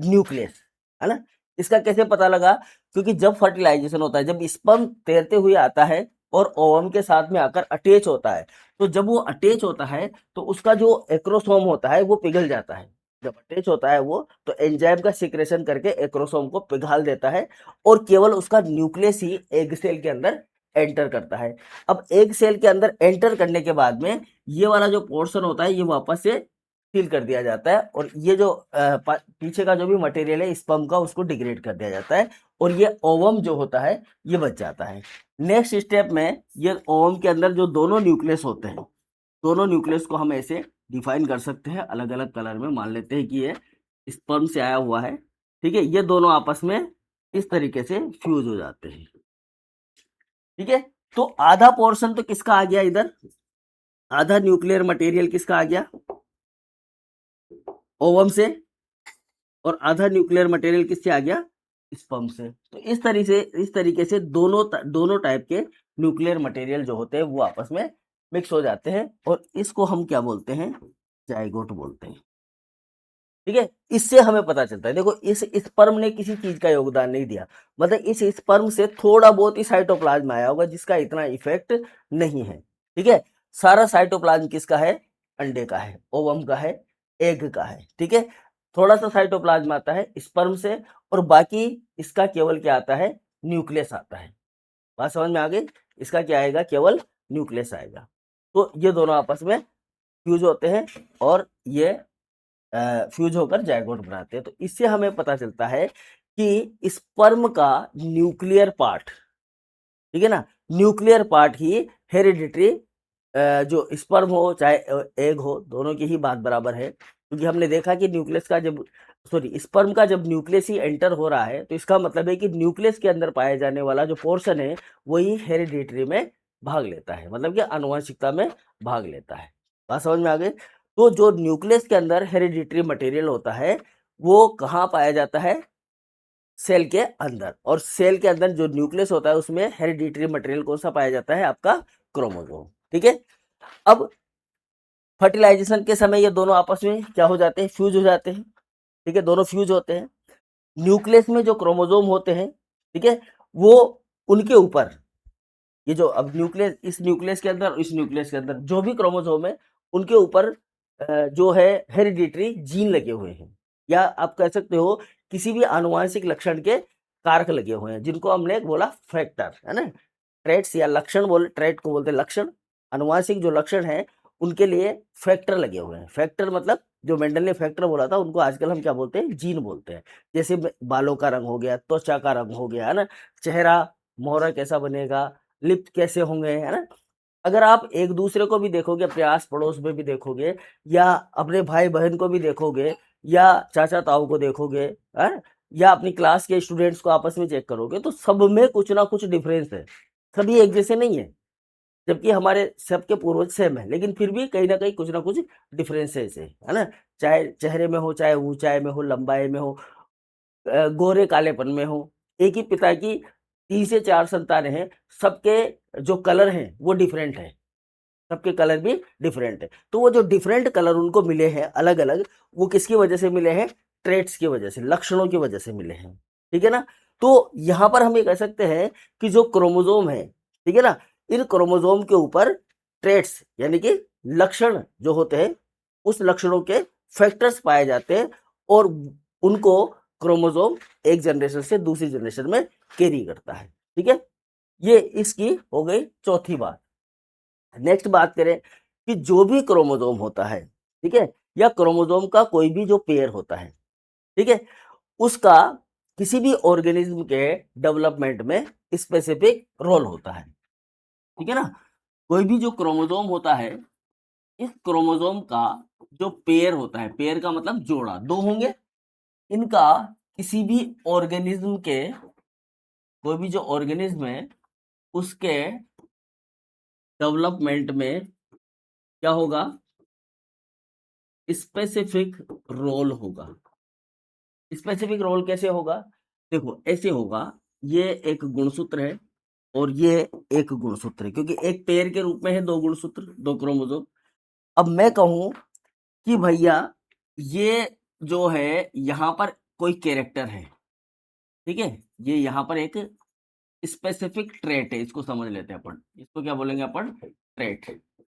न्यूक्लियस। है ना। इसका कैसे पता लगा? क्योंकि जब फर्टिलाइजेशन होता है, जब स्पर्म तैरते हुए आता है और ओवम के साथ में आकर अटैच होता है, तो जब वो अटैच होता है तो उसका जो एक्रोसोम होता है वो पिघल जाता है। जब अटैच होता है वो, तो एंजाइम का सिक्रेशन करके एक्रोसोम को पिघाल देता है और केवल उसका न्यूक्लियस ही एग सेल के अंदर एंटर करता है। अब एग सेल के अंदर एंटर करने के बाद में ये वाला जो पोर्शन होता है ये वापस से सील कर दिया जाता है और ये जो पीछे का जो भी मटेरियल है स्पर्म का, उसको डिग्रेड कर दिया जाता है और ये ओवम जो होता है ये बच जाता है। नेक्स्ट स्टेप में ये ओवम के अंदर जो दोनों न्यूक्लियस होते हैं, दोनों न्यूक्लियस को हम ऐसे डिफाइन कर सकते हैं अलग अलग कलर में। मान लेते हैं कि ये स्पर्म से आया हुआ है, ठीक है। ये दोनों आपस में इस तरीके से फ्यूज हो जाते हैं, ठीक है। तो आधा पोर्शन तो किसका आ गया इधर, आधा न्यूक्लियर मटेरियल किसका आ गया, ओवम से, और आधा न्यूक्लियर मटेरियल किससे आ गया, स्पर्म से। तो इस तरीके से दोनों टाइप के न्यूक्लियर मटेरियल जो होते हैं वो आपस में मिक्स हो जाते हैं और इसको हम क्या बोलते हैं, जाइगोट बोलते हैं, ठीक है। इससे हमें पता चलता है, देखो इस स्पर्म ने किसी चीज का योगदान नहीं दिया, मतलब इस स्पर्म से थोड़ा बहुत ही साइटोप्लाज्म आया होगा जिसका इतना इफेक्ट नहीं है, ठीक है। सारा साइटोप्लाज्म किसका है, अंडे का है, ओवम का है, एग का है, ठीक है। थोड़ा सा साइटोप्लाज्म आता है स्पर्म से और बाकी इसका केवल क्या आता है, न्यूक्लियस आता है। बात समझ में आ गई, इसका क्या आएगा, केवल न्यूक्लियस आएगा। तो ये दोनों आपस में फ्यूज होते हैं और ये फ्यूज होकर जायगोट बनाते हैं। तो इससे हमें पता चलता है कि स्पर्म का न्यूक्लियर पार्ट, ठीक है ना, न्यूक्लियर पार्ट ही हेरिडिटरी, जो स्पर्म हो चाहे एग हो, दोनों की ही बात बराबर है। क्योंकि हमने देखा कि न्यूक्लियस का जब स्पर्म का जब न्यूक्लियस ही एंटर हो रहा है तो इसका मतलब है कि न्यूक्लियस के अंदर पाया जाने वाला जो पोर्शन है वही हेरिडिटरी में भाग लेता है, मतलब कि आनुवंशिकता में भाग लेता है। बात समझ में आ गई। तो जो न्यूक्लियस के अंदर हेरिडिटरी मटेरियल होता है वो कहाँ पाया जाता है, सेल के अंदर। और सेल के अंदर जो न्यूक्लियस होता है उसमें हेरिडिटरी मटेरियल कौन सा पाया जाता है, आपका क्रोमोसोम, ठीक है। अब फर्टिलाइजेशन के समय ये दोनों आपस में क्या हो जाते हैं, फ्यूज हो जाते हैं, ठीक है, दोनों फ्यूज होते हैं। न्यूक्लियस में जो क्रोमोसोम होते हैं, ठीक है, वो उनके ऊपर ये जो अब न्यूक्लियस, इस न्यूक्लियस के अंदर, इस न्यूक्लियस के अंदर जो भी क्रोमोसोम है उनके ऊपर जो है हेरिडिटरी जीन लगे हुए हैं, या आप कह सकते हो किसी भी आनुवांशिक लक्षण के कारक लगे हुए हैं जिनको हमने बोला फैक्टर, है ना। ट्रेट्स या लक्षण बोले, ट्रेट को बोलते हैं लक्षण, अनुवांशिक जो लक्षण है उनके लिए फैक्टर लगे हुए हैं। फैक्टर मतलब जो मेंडल ने फैक्टर बोला था उनको आजकल हम क्या बोलते हैं, जीन बोलते हैं। जैसे बालों का रंग हो गया, त्वचा का रंग हो गया, है ना, चेहरा मोहरा कैसा बनेगा, लिप कैसे होंगे, है ना। अगर आप एक दूसरे को भी देखोगे, अपने आस पड़ोस में भी देखोगे, या अपने भाई बहन को भी देखोगे, या चाचा ताऊ को देखोगे, है, या अपनी क्लास के स्टूडेंट्स को आपस में चेक करोगे तो सब में कुछ ना कुछ डिफरेंस है, सभी एक जैसे नहीं है। जबकि हमारे सबके पूर्वज सेम है लेकिन फिर भी कहीं ना कहीं कुछ ना कुछ डिफरेंसेस है ना। चाहे चेहरे में हो, चाहे ऊंचाई में हो, लंबाई में हो, गोरे कालेपन में हो, एक ही पिता की 3 से 4 संतानें हैं, सबके जो कलर हैं वो डिफरेंट है, सबके कलर भी डिफरेंट है। तो वो जो डिफरेंट कलर उनको मिले हैं अलग अलग, वो किसकी वजह से मिले हैं, ट्रेट्स की वजह से, लक्षणों की वजह से मिले हैं, ठीक है ना। तो यहाँ पर हम ये कह सकते हैं कि जो क्रोमोसोम है, ठीक है ना, इन क्रोमोसोम के ऊपर ट्रेट्स यानी कि लक्षण जो होते हैं उस लक्षणों के फैक्टर्स पाए जाते हैं और उनको क्रोमोसोम एक जनरेशन से दूसरी जनरेशन में कैरी करता है, ठीक है। ये इसकी हो गई चौथी बात। नेक्स्ट बात करें कि जो भी क्रोमोसोम होता है, ठीक है, या क्रोमोसोम का कोई भी जो पेयर होता है, ठीक है, उसका किसी भी ऑर्गेनिज्म के डेवलपमेंट में स्पेसिफिक रोल होता है, ठीक है ना। कोई भी जो क्रोमोसोम होता है, इस क्रोमोसोम का जो पेयर होता है, पेयर का मतलब जोड़ा, दो होंगे, इनका किसी भी ऑर्गेनिज्म के, कोई भी जो ऑर्गेनिज्म है उसके डेवलपमेंट में क्या होगा, स्पेसिफिक रोल होगा। स्पेसिफिक रोल कैसे होगा, देखो ऐसे होगा, ये एक गुणसूत्र है और ये एक गुणसूत्र है, क्योंकि एक पेयर के रूप में है दो गुणसूत्र, दो क्रोमोसोम। अब मैं कहूं कि भैया ये जो है यहाँ पर कोई कैरेक्टर है, ठीक है, ये यहाँ पर एक स्पेसिफिक ट्रेट है, इसको समझ लेते हैं अपन, इसको क्या बोलेंगे अपन, ट्रेट।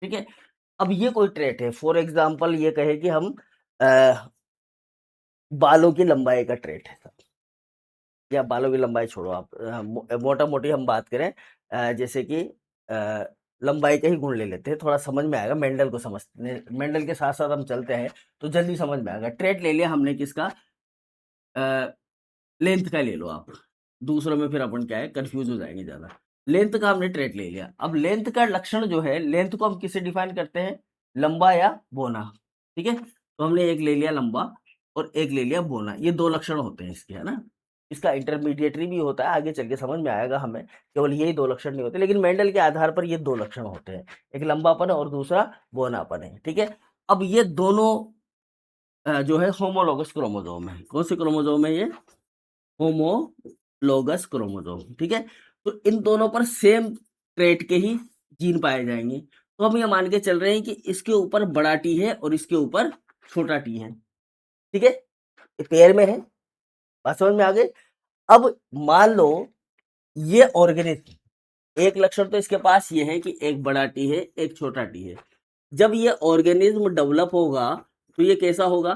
ठीक है, अब ये कोई ट्रेट है, फॉर एग्जाम्पल ये कहे कि हम बालों की लंबाई का ट्रेट है, या बालों की लंबाई छोड़ो आप, मोटा मोटी हम बात करें, जैसे कि लंबाई के ही गुण ले लेते हैं, थोड़ा समझ में आएगा, मेंडल को समझते, मेंडल के साथ साथ हम चलते हैं तो जल्दी समझ में आएगा। ट्रेट ले लिया हमने किसका, लेंथ का ले लो आप, दूसरों में फिर अपन क्या है कंफ्यूज हो जाएंगे ज्यादा। लेंथ का हमने ट्रेट ले लिया, अब लेंथ का लक्षण जो है, लेंथ को हम किससे डिफाइन करते हैं, लंबा या बोना। ठीक है, तो हमने एक ले लिया लंबा और एक ले लिया बोना, ये दो लक्षण होते हैं इसके, है ना। इसका इंटरमीडिएटरी भी होता है, आगे चल के समझ में आएगा हमें, केवल यही दो लक्षण नहीं होते, लेकिन मेंडल के आधार पर ये दो लक्षण होते हैं, एक लंबापन और दूसरा बोनापन है। ठीक है, अब ये दोनों जो है होमोलोगस क्रोमोसोम है। कौन से क्रोमोसोम है ये, होमोलोगस क्रोमोसोम। ठीक है, तो इन दोनों पर सेम ट्रेट के ही जीन पाए जाएंगे, तो हम ये मान के चल रहे हैं कि इसके ऊपर बड़ा टी है और इसके ऊपर छोटा टी है। ठीक है, ये पेयर में है, बात समझ में आ गई। अब मान लो ये ऑर्गेनिज्म, एक लक्षण तो इसके पास ये है कि एक बड़ा टी है एक छोटा टी है। जब ये ऑर्गेनिज्म डेवलप होगा तो ये कैसा होगा,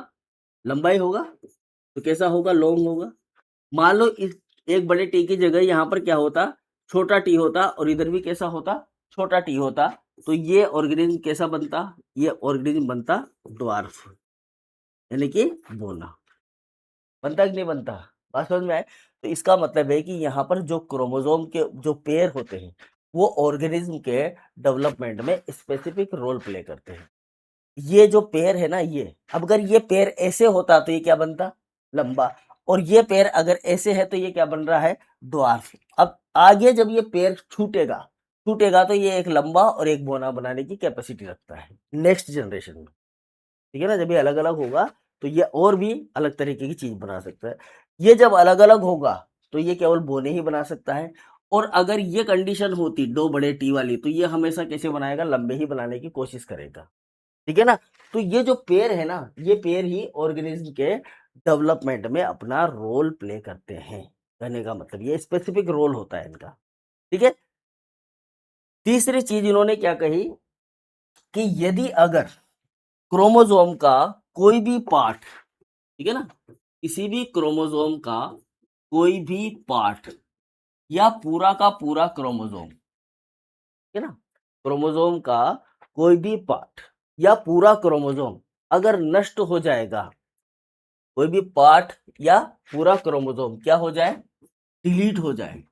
लंबाई होगा, तो कैसा होगा, लॉन्ग होगा। मान लो इस एक बड़े टी की जगह यहाँ पर क्या होता, छोटा टी होता, और इधर भी कैसा होता, छोटा टी होता, तो ये ऑर्गेनिज्म कैसा बनता, ये ऑर्गेनिज्म बनता ड्वार्फ, यानी कि बोना। बनता कि नहीं बनता, बात समझ में आए। तो इसका मतलब है कि यहाँ पर जो क्रोमोसोम के जो पेयर होते हैं वो ऑर्गेनिज्म के डेवलपमेंट में स्पेसिफिक रोल प्ले करते हैं। ये जो पेयर है ना, ये अब अगर ये पेयर ऐसे होता तो ये क्या बनता, लंबा, और ये पेयर अगर ऐसे है तो ये क्या बन रहा है, ड्वार्फ। अब आगे जब ये पेयर छूटेगा छूटेगा तो ये एक लंबा और एक बोना बनाने की कैपेसिटी रखता है नेक्स्ट जनरेशन में। ठीक है ना, जब ये अलग अलग होगा तो ये और भी अलग तरीके की चीज बना सकता है। ये जब अलग अलग होगा तो ये केवल बोने ही बना सकता है, और अगर ये कंडीशन होती दो बड़े टी वाली तो ये हमेशा कैसे बनाएगा, लंबे ही बनाने की कोशिश करेगा। ठीक है ना, तो ये जो पेयर है ना, ये पेयर ही ऑर्गेनिज्म के डेवलपमेंट में अपना रोल प्ले करते हैं, कहने का मतलब ये स्पेसिफिक रोल होता है इनका। ठीक है, तीसरी चीज इन्होंने क्या कही कि यदि अगर क्रोमोसोम का कोई भी पार्ट, ठीक है ना, किसी भी क्रोमोसोम का कोई भी पार्ट या पूरा का पूरा क्रोमोसोम, ठीक है ना, क्रोमोसोम का कोई भी पार्ट या पूरा क्रोमोसोम अगर नष्ट हो जाएगा, कोई भी पार्ट या पूरा क्रोमोसोम क्या हो जाए, डिलीट हो जाए,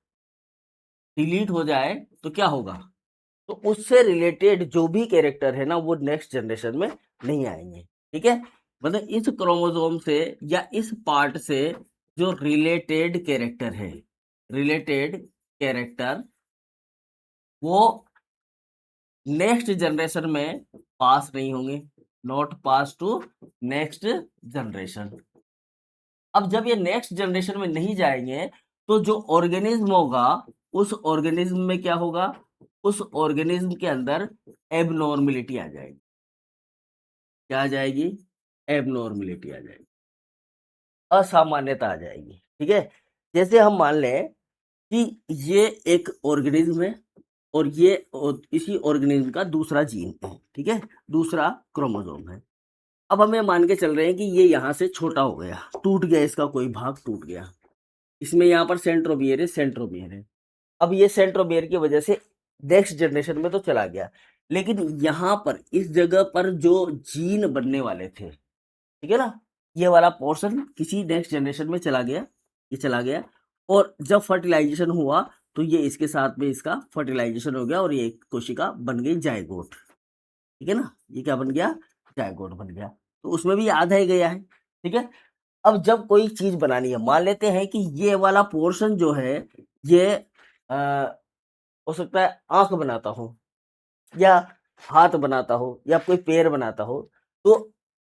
डिलीट हो जाए तो क्या होगा, तो उससे रिलेटेड जो भी कैरेक्टर है ना वो नेक्स्ट जनरेशन में नहीं आएंगे। ठीक है, मतलब इस क्रोमोसोम से या इस पार्ट से जो रिलेटेड कैरेक्टर है, रिलेटेड कैरेक्टर, वो नेक्स्ट जनरेशन में पास नहीं होंगे, not pass to next generation. अब जब ये नेक्स्ट जनरेशन में नहीं जाएंगे तो जो ऑर्गेनिज्म होगा उस ऑर्गेनिज्म में क्या होगा, उस ऑर्गेनिज्म के अंदर एबनॉर्मेलिटी आ जाएगी। क्या आ जाएगी, एबनॉर्मेलिटी आ जाएगी, असामान्यता आ जाएगी। ठीक है, जैसे हम मान लें कि ये एक ऑर्गेनिज्म है और ये इसी ऑर्गेनिज्म का दूसरा जीन है, ठीक है, दूसरा क्रोमोसोम है। अब हमें मान के चल रहे हैं कि ये यहाँ से छोटा हो गया, टूट गया, इसका कोई भाग टूट गया, इसमें यहाँ पर सेंट्रोमियर है, सेंट्रोमियर है। अब ये सेंट्रोमियर की वजह से नेक्स्ट जनरेशन में तो चला गया, लेकिन यहाँ पर इस जगह पर जो जीन बनने वाले थे, ठीक है ना, ये वाला पोर्शन किसी नेक्स्ट जनरेशन में चला गया, ये चला गया, और जब फर्टिलाइजेशन हुआ तो ये इसके साथ में इसका फर्टिलाइजेशन हो गया और ये एक कोशिका बन गई जायगोट। ठीक है ना, ये क्या बन गया, जायगोट बन गया, तो उसमें भी आधा ही गया है। ठीक है, अब जब कोई चीज बनानी है, मान लेते हैं कि ये वाला पोर्शन जो है ये हो सकता है आंख बनाता हो या हाथ बनाता हो या कोई पैर बनाता हो, तो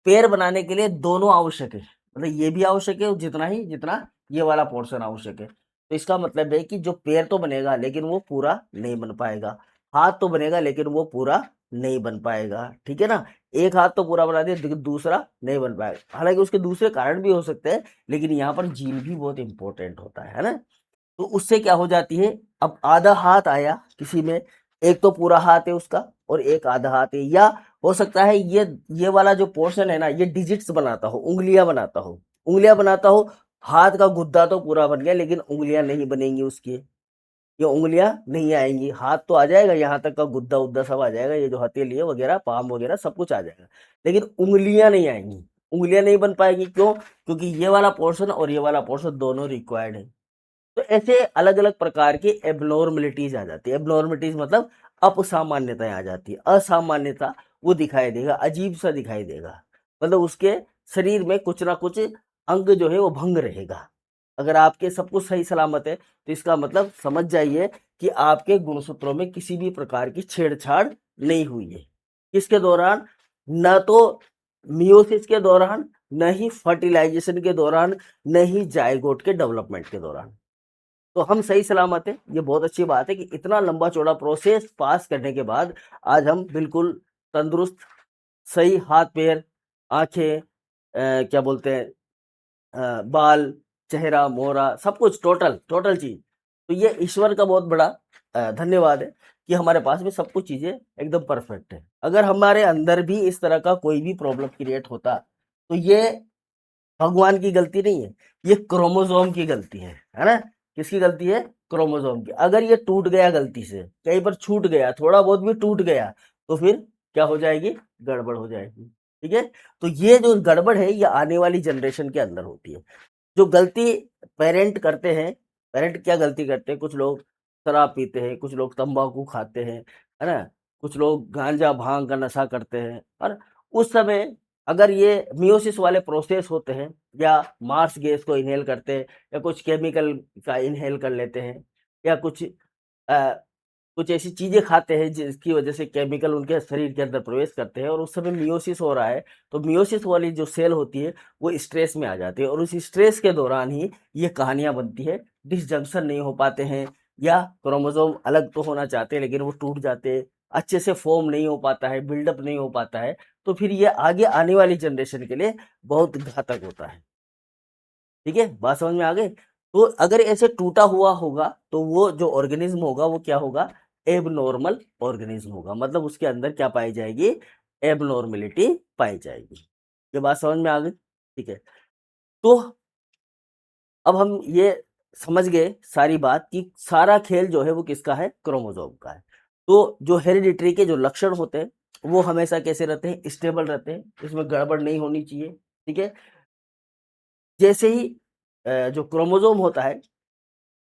पैर बनाने के लिए दोनों आवश्यक है, मतलब ये भी आवश्यक है जितना ही जितना ये वाला पोर्शन आवश्यक है। तो इसका मतलब है कि जो पैर तो बनेगा लेकिन वो पूरा नहीं बन पाएगा, हाथ तो बनेगा लेकिन वो पूरा नहीं बन पाएगा, ठीक है ना। एक हाथ तो पूरा बना दिया, लेकिन दूसरा नहीं बन पाएगा। हालांकि उसके दूसरे कारण भी हो सकते हैं, लेकिन यहाँ पर जीन भी बहुत इंपॉर्टेंट होता है ना। तो उससे क्या हो जाती है, अब आधा हाथ आया किसी में, एक तो पूरा हाथ है उसका और एक आधा हाथ है, या हो सकता है ये वाला जो पोर्शन है ना, ये डिजिट्स बनाता हो, उंगलियां बनाता हो, उंगलियां बनाता हो। हाथ का गुद्दा तो पूरा बन गया, लेकिन उंगलियां नहीं बनेंगी उसकी, ये उंगलियां नहीं आएंगी। हाथ तो आ जाएगा, यहाँ तक का गुद्दा उद्दा सब आ जाएगा, ये जो हथेली है वगैरह, पाम वगैरह सब कुछ आ जाएगा, लेकिन उंगलियां नहीं आएंगी। उंगलियां नहीं बन पाएगी, क्यों? क्योंकि ये वाला पोर्शन और ये वाला पोर्शन दोनों रिक्वायर्ड है। तो ऐसे अलग अलग प्रकार की एबनॉर्मलिटीज आ जाती है। एबनॉर्मलिटीज मतलब असामान्यताएं आ जाती है। असामान्यता वो दिखाई देगा, अजीब सा दिखाई देगा, मतलब उसके शरीर में कुछ ना कुछ अंग जो है वो भंग रहेगा। अगर आपके सब कुछ सही सलामत है, तो इसका मतलब समझ जाइए कि आपके गुणसूत्रों में किसी भी प्रकार की छेड़छाड़ नहीं हुई है। किसके दौरान? न तो मियोसिस के दौरान, न ही फर्टिलाइजेशन के दौरान, न ही जायगोट के डेवलपमेंट के दौरान। तो हम सही सलामत है। ये बहुत अच्छी बात है कि इतना लंबा चौड़ा प्रोसेस पास करने के बाद आज हम बिल्कुल तंदुरुस्त, सही हाथ पैर, आंखें, क्या बोलते हैं, बाल, चेहरा, मोहरा, सब कुछ टोटल टोटल चीज। तो ये ईश्वर का बहुत बड़ा धन्यवाद है कि हमारे पास में सब कुछ चीजें एकदम परफेक्ट है। अगर हमारे अंदर भी इस तरह का कोई भी प्रॉब्लम क्रिएट होता, तो ये भगवान की गलती नहीं है, ये क्रोमोसोम की गलती है ना। किसकी गलती है? क्रोमोसोम की। अगर ये टूट गया गलती से, कहीं पर छूट गया, थोड़ा बहुत भी टूट गया, तो फिर क्या हो जाएगी? गड़बड़ हो जाएगी, ठीक है। तो ये जो गड़बड़ है, ये आने वाली जनरेशन के अंदर होती है। जो गलती पेरेंट करते हैं, पेरेंट क्या गलती करते हैं? कुछ लोग शराब पीते हैं, कुछ लोग तंबाकू खाते हैं, है ना, कुछ लोग गांजा भांग का नशा करते हैं। और उस समय अगर ये मियोसिस वाले प्रोसेस होते हैं, या मार्स गैस को इनहेल करते हैं, या कुछ केमिकल का इनहेल कर लेते हैं, या अ, कुछ ऐसी चीजें खाते हैं जिसकी वजह से केमिकल उनके शरीर के अंदर प्रवेश करते हैं, और उस समय मियोसिस हो रहा है, तो मियोसिस वाली जो सेल होती है वो स्ट्रेस में आ जाती है, और उस स्ट्रेस के दौरान ही ये कहानियां बनती है। डिसजंक्शन नहीं हो पाते हैं, या क्रोमोसोम अलग तो होना चाहते हैं लेकिन वो टूट जाते हैं, अच्छे से फॉर्म नहीं हो पाता है, बिल्डअप नहीं हो पाता है। तो फिर ये आगे आने वाली जनरेशन के लिए बहुत घातक होता है। ठीक है, बात समझ में आ गई। तो अगर ऐसे टूटा हुआ होगा, तो वो जो ऑर्गेनिज्म होगा वो क्या होगा? एबनॉर्मल ऑर्गेनिज्म होगा। मतलब उसके अंदर क्या पाई जाएगी? एबनॉर्मेलिटी पाई जाएगी। ये बात समझ में आ गई? ठीक है। तो अब हम ये समझ गए सारी बात कि सारा खेल जो है वो किसका है? क्रोमोसोम का है। तो जो हेरिडिटरी के जो लक्षण होते हैं, वो हमेशा कैसे रहते हैं? स्टेबल रहते हैं, इसमें गड़बड़ नहीं होनी चाहिए, ठीक है। जैसे ही जो क्रोमोसोम होता है,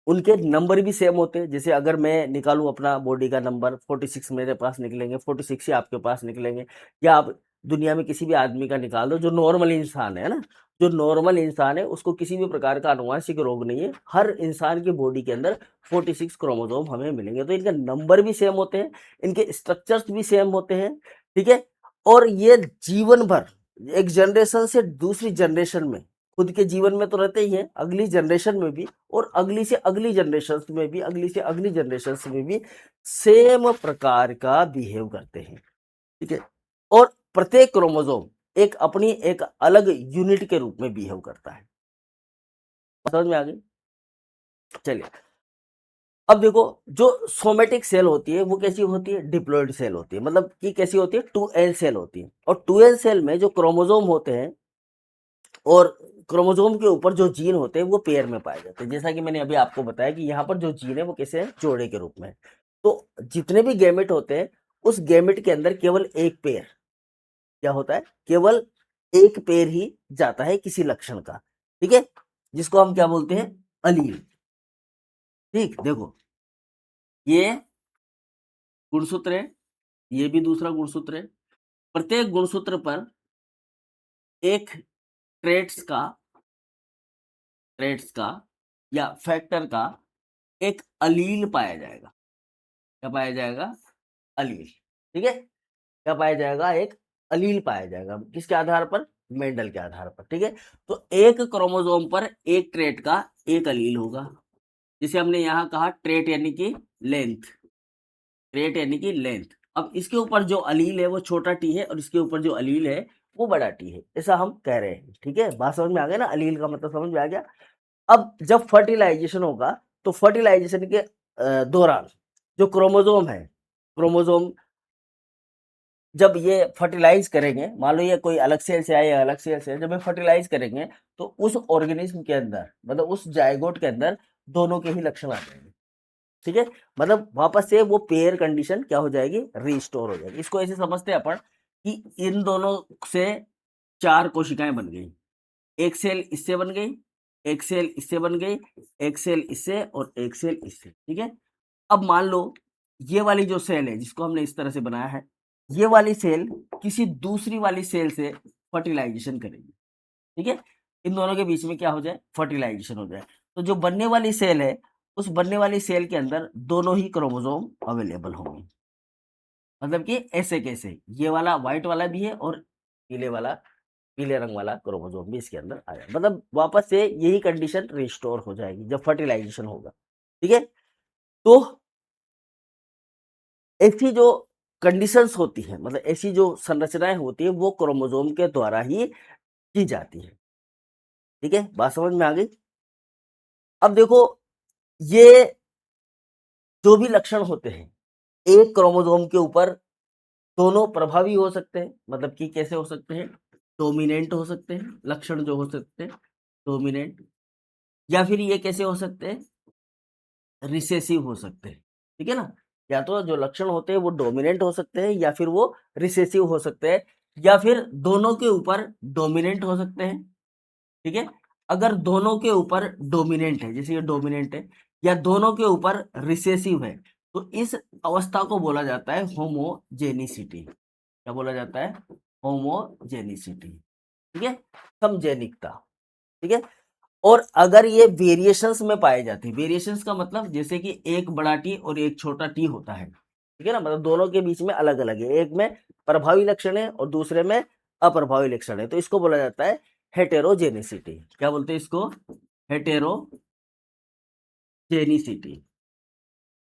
उनके नंबर भी सेम होते हैं। जैसे अगर मैं निकालूं अपना बॉडी का नंबर 46, मेरे पास निकलेंगे 46 ही आपके पास निकलेंगे। या आप दुनिया में किसी भी आदमी का निकाल दो जो नॉर्मल इंसान है ना, जो नॉर्मल इंसान है उसको किसी भी प्रकार का आनुवांशिक रोग नहीं है। हर इंसान की बॉडी के अंदर 46 क्रोमोसोम हमें मिलेंगे। तो इनके नंबर भी सेम होते हैं, इनके स्ट्रक्चर्स भी सेम होते हैं, ठीक है। और ये जीवन भर एक जनरेशन से दूसरी जनरेशन में, खुद के जीवन में तो रहते ही हैं, अगली जनरेशन में भी, और अगली से अगली जनरेशन में भी, अगली से अगली जनरेशन में भी सेम प्रकार का बिहेव करते हैं, ठीक है। और प्रत्येक क्रोमोसोम एक अपनी एक अलग यूनिट के रूप में बिहेव करता है। समझ में आ गई? चलिए, अब देखो, जो सोमेटिक सेल होती है वो कैसी होती है? डिप्लॉइड सेल होती है। मतलब कि कैसी होती है? 2L सेल होती है। और 2L सेल में जो क्रोमोसोम होते हैं, और क्रोमोसोम के ऊपर जो जीन होते हैं वो पेयर में पाए जाते हैं। जैसा कि मैंने अभी आपको बताया कि यहाँ पर जो जीन है वो कैसे है? जोड़े के रूप में। तो जितने भी गैमेट होते हैं, उस गैमेट के अंदर केवल एक पेयर क्या होता है? केवल एक पेयर ही जाता है किसी लक्षण का, ठीक है, जिसको हम क्या बोलते हैं? अलील। ठीक, देखो, ये गुणसूत्र है, ये भी दूसरा गुणसूत्र है। प्रत्येक गुणसूत्र पर एक ट्रेट्स का ट्रेट्स का या फैक्टर का एक अलील पाया जाएगा। क्या पाया जाएगा? अलील, ठीक है। क्या पाया जाएगा? एक अलील पाया जाएगा। किसके आधार पर? मेंडल के आधार पर, ठीक है। तो एक क्रोमोसोम पर एक ट्रेट का एक अलील होगा, जिसे हमने यहां कहा ट्रेट यानी कि लेंथ। ट्रेट यानी कि लेंथ। अब इसके ऊपर जो अलील है वो छोटा टी है और इसके ऊपर जो अलील है वो बड़ा टी है, ऐसा हम कह रहे हैं। ठीक है, बात समझ में आ गया ना, अलील का मतलब समझ में आ गया। अब जब फर्टिलाइजेशन होगा तो फर्टिलाइजेशन के दौरान जो क्रोमोसोम है, क्रोमोसोम जब ये फर्टिलाइज करेंगे, मान लो ये कोई अलग सेल से आए या अलग सेल से, जब ये फर्टिलाइज करेंगे तो उस ऑर्गेनिज्म के अंदर, मतलब उस जायगोट के अंदर दोनों के ही लक्षण आ जाएंगे। ठीक है, मतलब वापस से वो पेयर कंडीशन क्या हो जाएगी, रिस्टोर हो जाएगी। इसको ऐसे समझते हैं अपन कि इन दोनों से 4 कोशिकाएं बन गई, एक सेल इससे बन गई, एक सेल इससे बन गई, एक सेल इससे और एक सेल इससे। ठीक है, अब मान लो ये वाली जो सेल है जिसको हमने इस तरह से बनाया है, ये वाली सेल किसी दूसरी वाली सेल से फर्टिलाइजेशन करेगी। ठीक है, इन दोनों के बीच में क्या हो जाए, फर्टिलाइजेशन हो जाए। तो जो बनने वाली सेल है, उस बनने वाली सेल के अंदर दोनों ही क्रोमोसोम अवेलेबल होंगे। मतलब कि ऐसे कैसे, ये वाला व्हाइट वाला भी है और पीले वाला, पीले रंग वाला क्रोमोसोम भी इसके अंदर आया, मतलब वापस से यही कंडीशन रिस्टोर हो जाएगी जब फर्टिलाइजेशन होगा। ठीक है, तो ऐसी जो कंडीशंस होती है, मतलब ऐसी जो संरचनाएं होती है, वो क्रोमोसोम के द्वारा ही की जाती है। ठीक है, बात समझ में आ गई। अब देखो, ये जो भी लक्षण होते हैं एक क्रोमोसोम के ऊपर, दोनों प्रभावी हो सकते हैं। मतलब कि कैसे हो सकते हैं, डोमिनेंट हो सकते हैं लक्षण जो हो सकते हैं, डोमिनेंट, या फिर ये कैसे हो सकते हैं, रिसेसिव हो सकते हैं। ठीक है ना, या तो जो लक्षण होते हैं वो डोमिनेंट हो सकते हैं या फिर वो रिसेसिव हो सकते हैं, या फिर दोनों के ऊपर डोमिनेंट हो सकते हैं। ठीक है, अगर दोनों के ऊपर डोमिनेंट है, जैसे ये डोमिनेंट है, या दोनों के ऊपर रिसेसिव है, तो इस अवस्था को बोला जाता है होमोजेनिसिटी। क्या बोला जाता है, होमोजेनिसिटी। ठीक है, समजेनिकता। ठीक है, और अगर ये वेरिएशंस में पाए जाते हैं, वेरिएशंस का मतलब जैसे कि एक बड़ा टी और एक छोटा टी होता है। ठीक है ना, मतलब दोनों के बीच में अलग अलग है, एक में प्रभावी लक्षण है और दूसरे में अप्रभावी लक्षण है, तो इसको बोला जाता है हेटेरोजेनिसिटी। क्या बोलते हैं इसको, हेटेरोजेनिसिटी।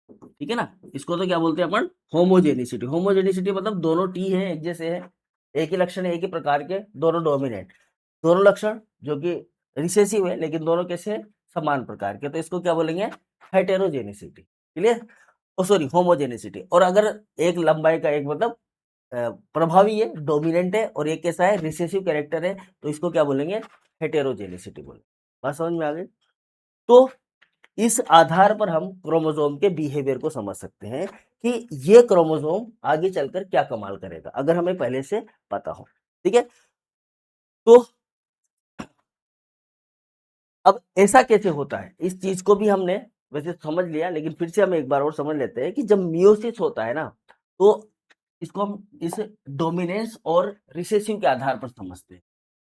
ठीक है ना, इसको तो क्या बोलते हैं अपन, होमोजेनिसिटी। होमोजेनिसिटी मतलब दोनों टी है, एक जैसे है, एक ही लक्षण है, एक ही प्रकार के, दोनों डोमिनेंट, दोनों लक्षण जो कि रिसेसिव है लेकिन दोनों कैसे हैं? समान प्रकार के, तो इसको क्या बोलेंगे, हेटेरोजेनिसिटी। क्लियर, ओ सॉरी, होमोजेनिसिटी। और अगर एक लंबाई का, एक मतलब प्रभावी है, डोमिनेंट है, और एक कैसा है, रिसेसिव कैरेक्टर है, तो इसको क्या बोलेंगे, हेटेरोजेनिसिटी बोलेंगे। बात समझ में आ गई। तो इस आधार पर हम क्रोमोसोम के बिहेवियर को समझ सकते हैं कि ये क्रोमोसोम आगे चलकर क्या कमाल करेगा, अगर हमें पहले से पता हो। ठीक है, तो अब ऐसा कैसे होता है, इस चीज को भी हमने वैसे समझ लिया, लेकिन फिर से हम एक बार और समझ लेते हैं कि जब मियोसिस होता है ना, तो इसको हम इस डोमिनेंस और रिसेसिव के आधार पर समझते हैं।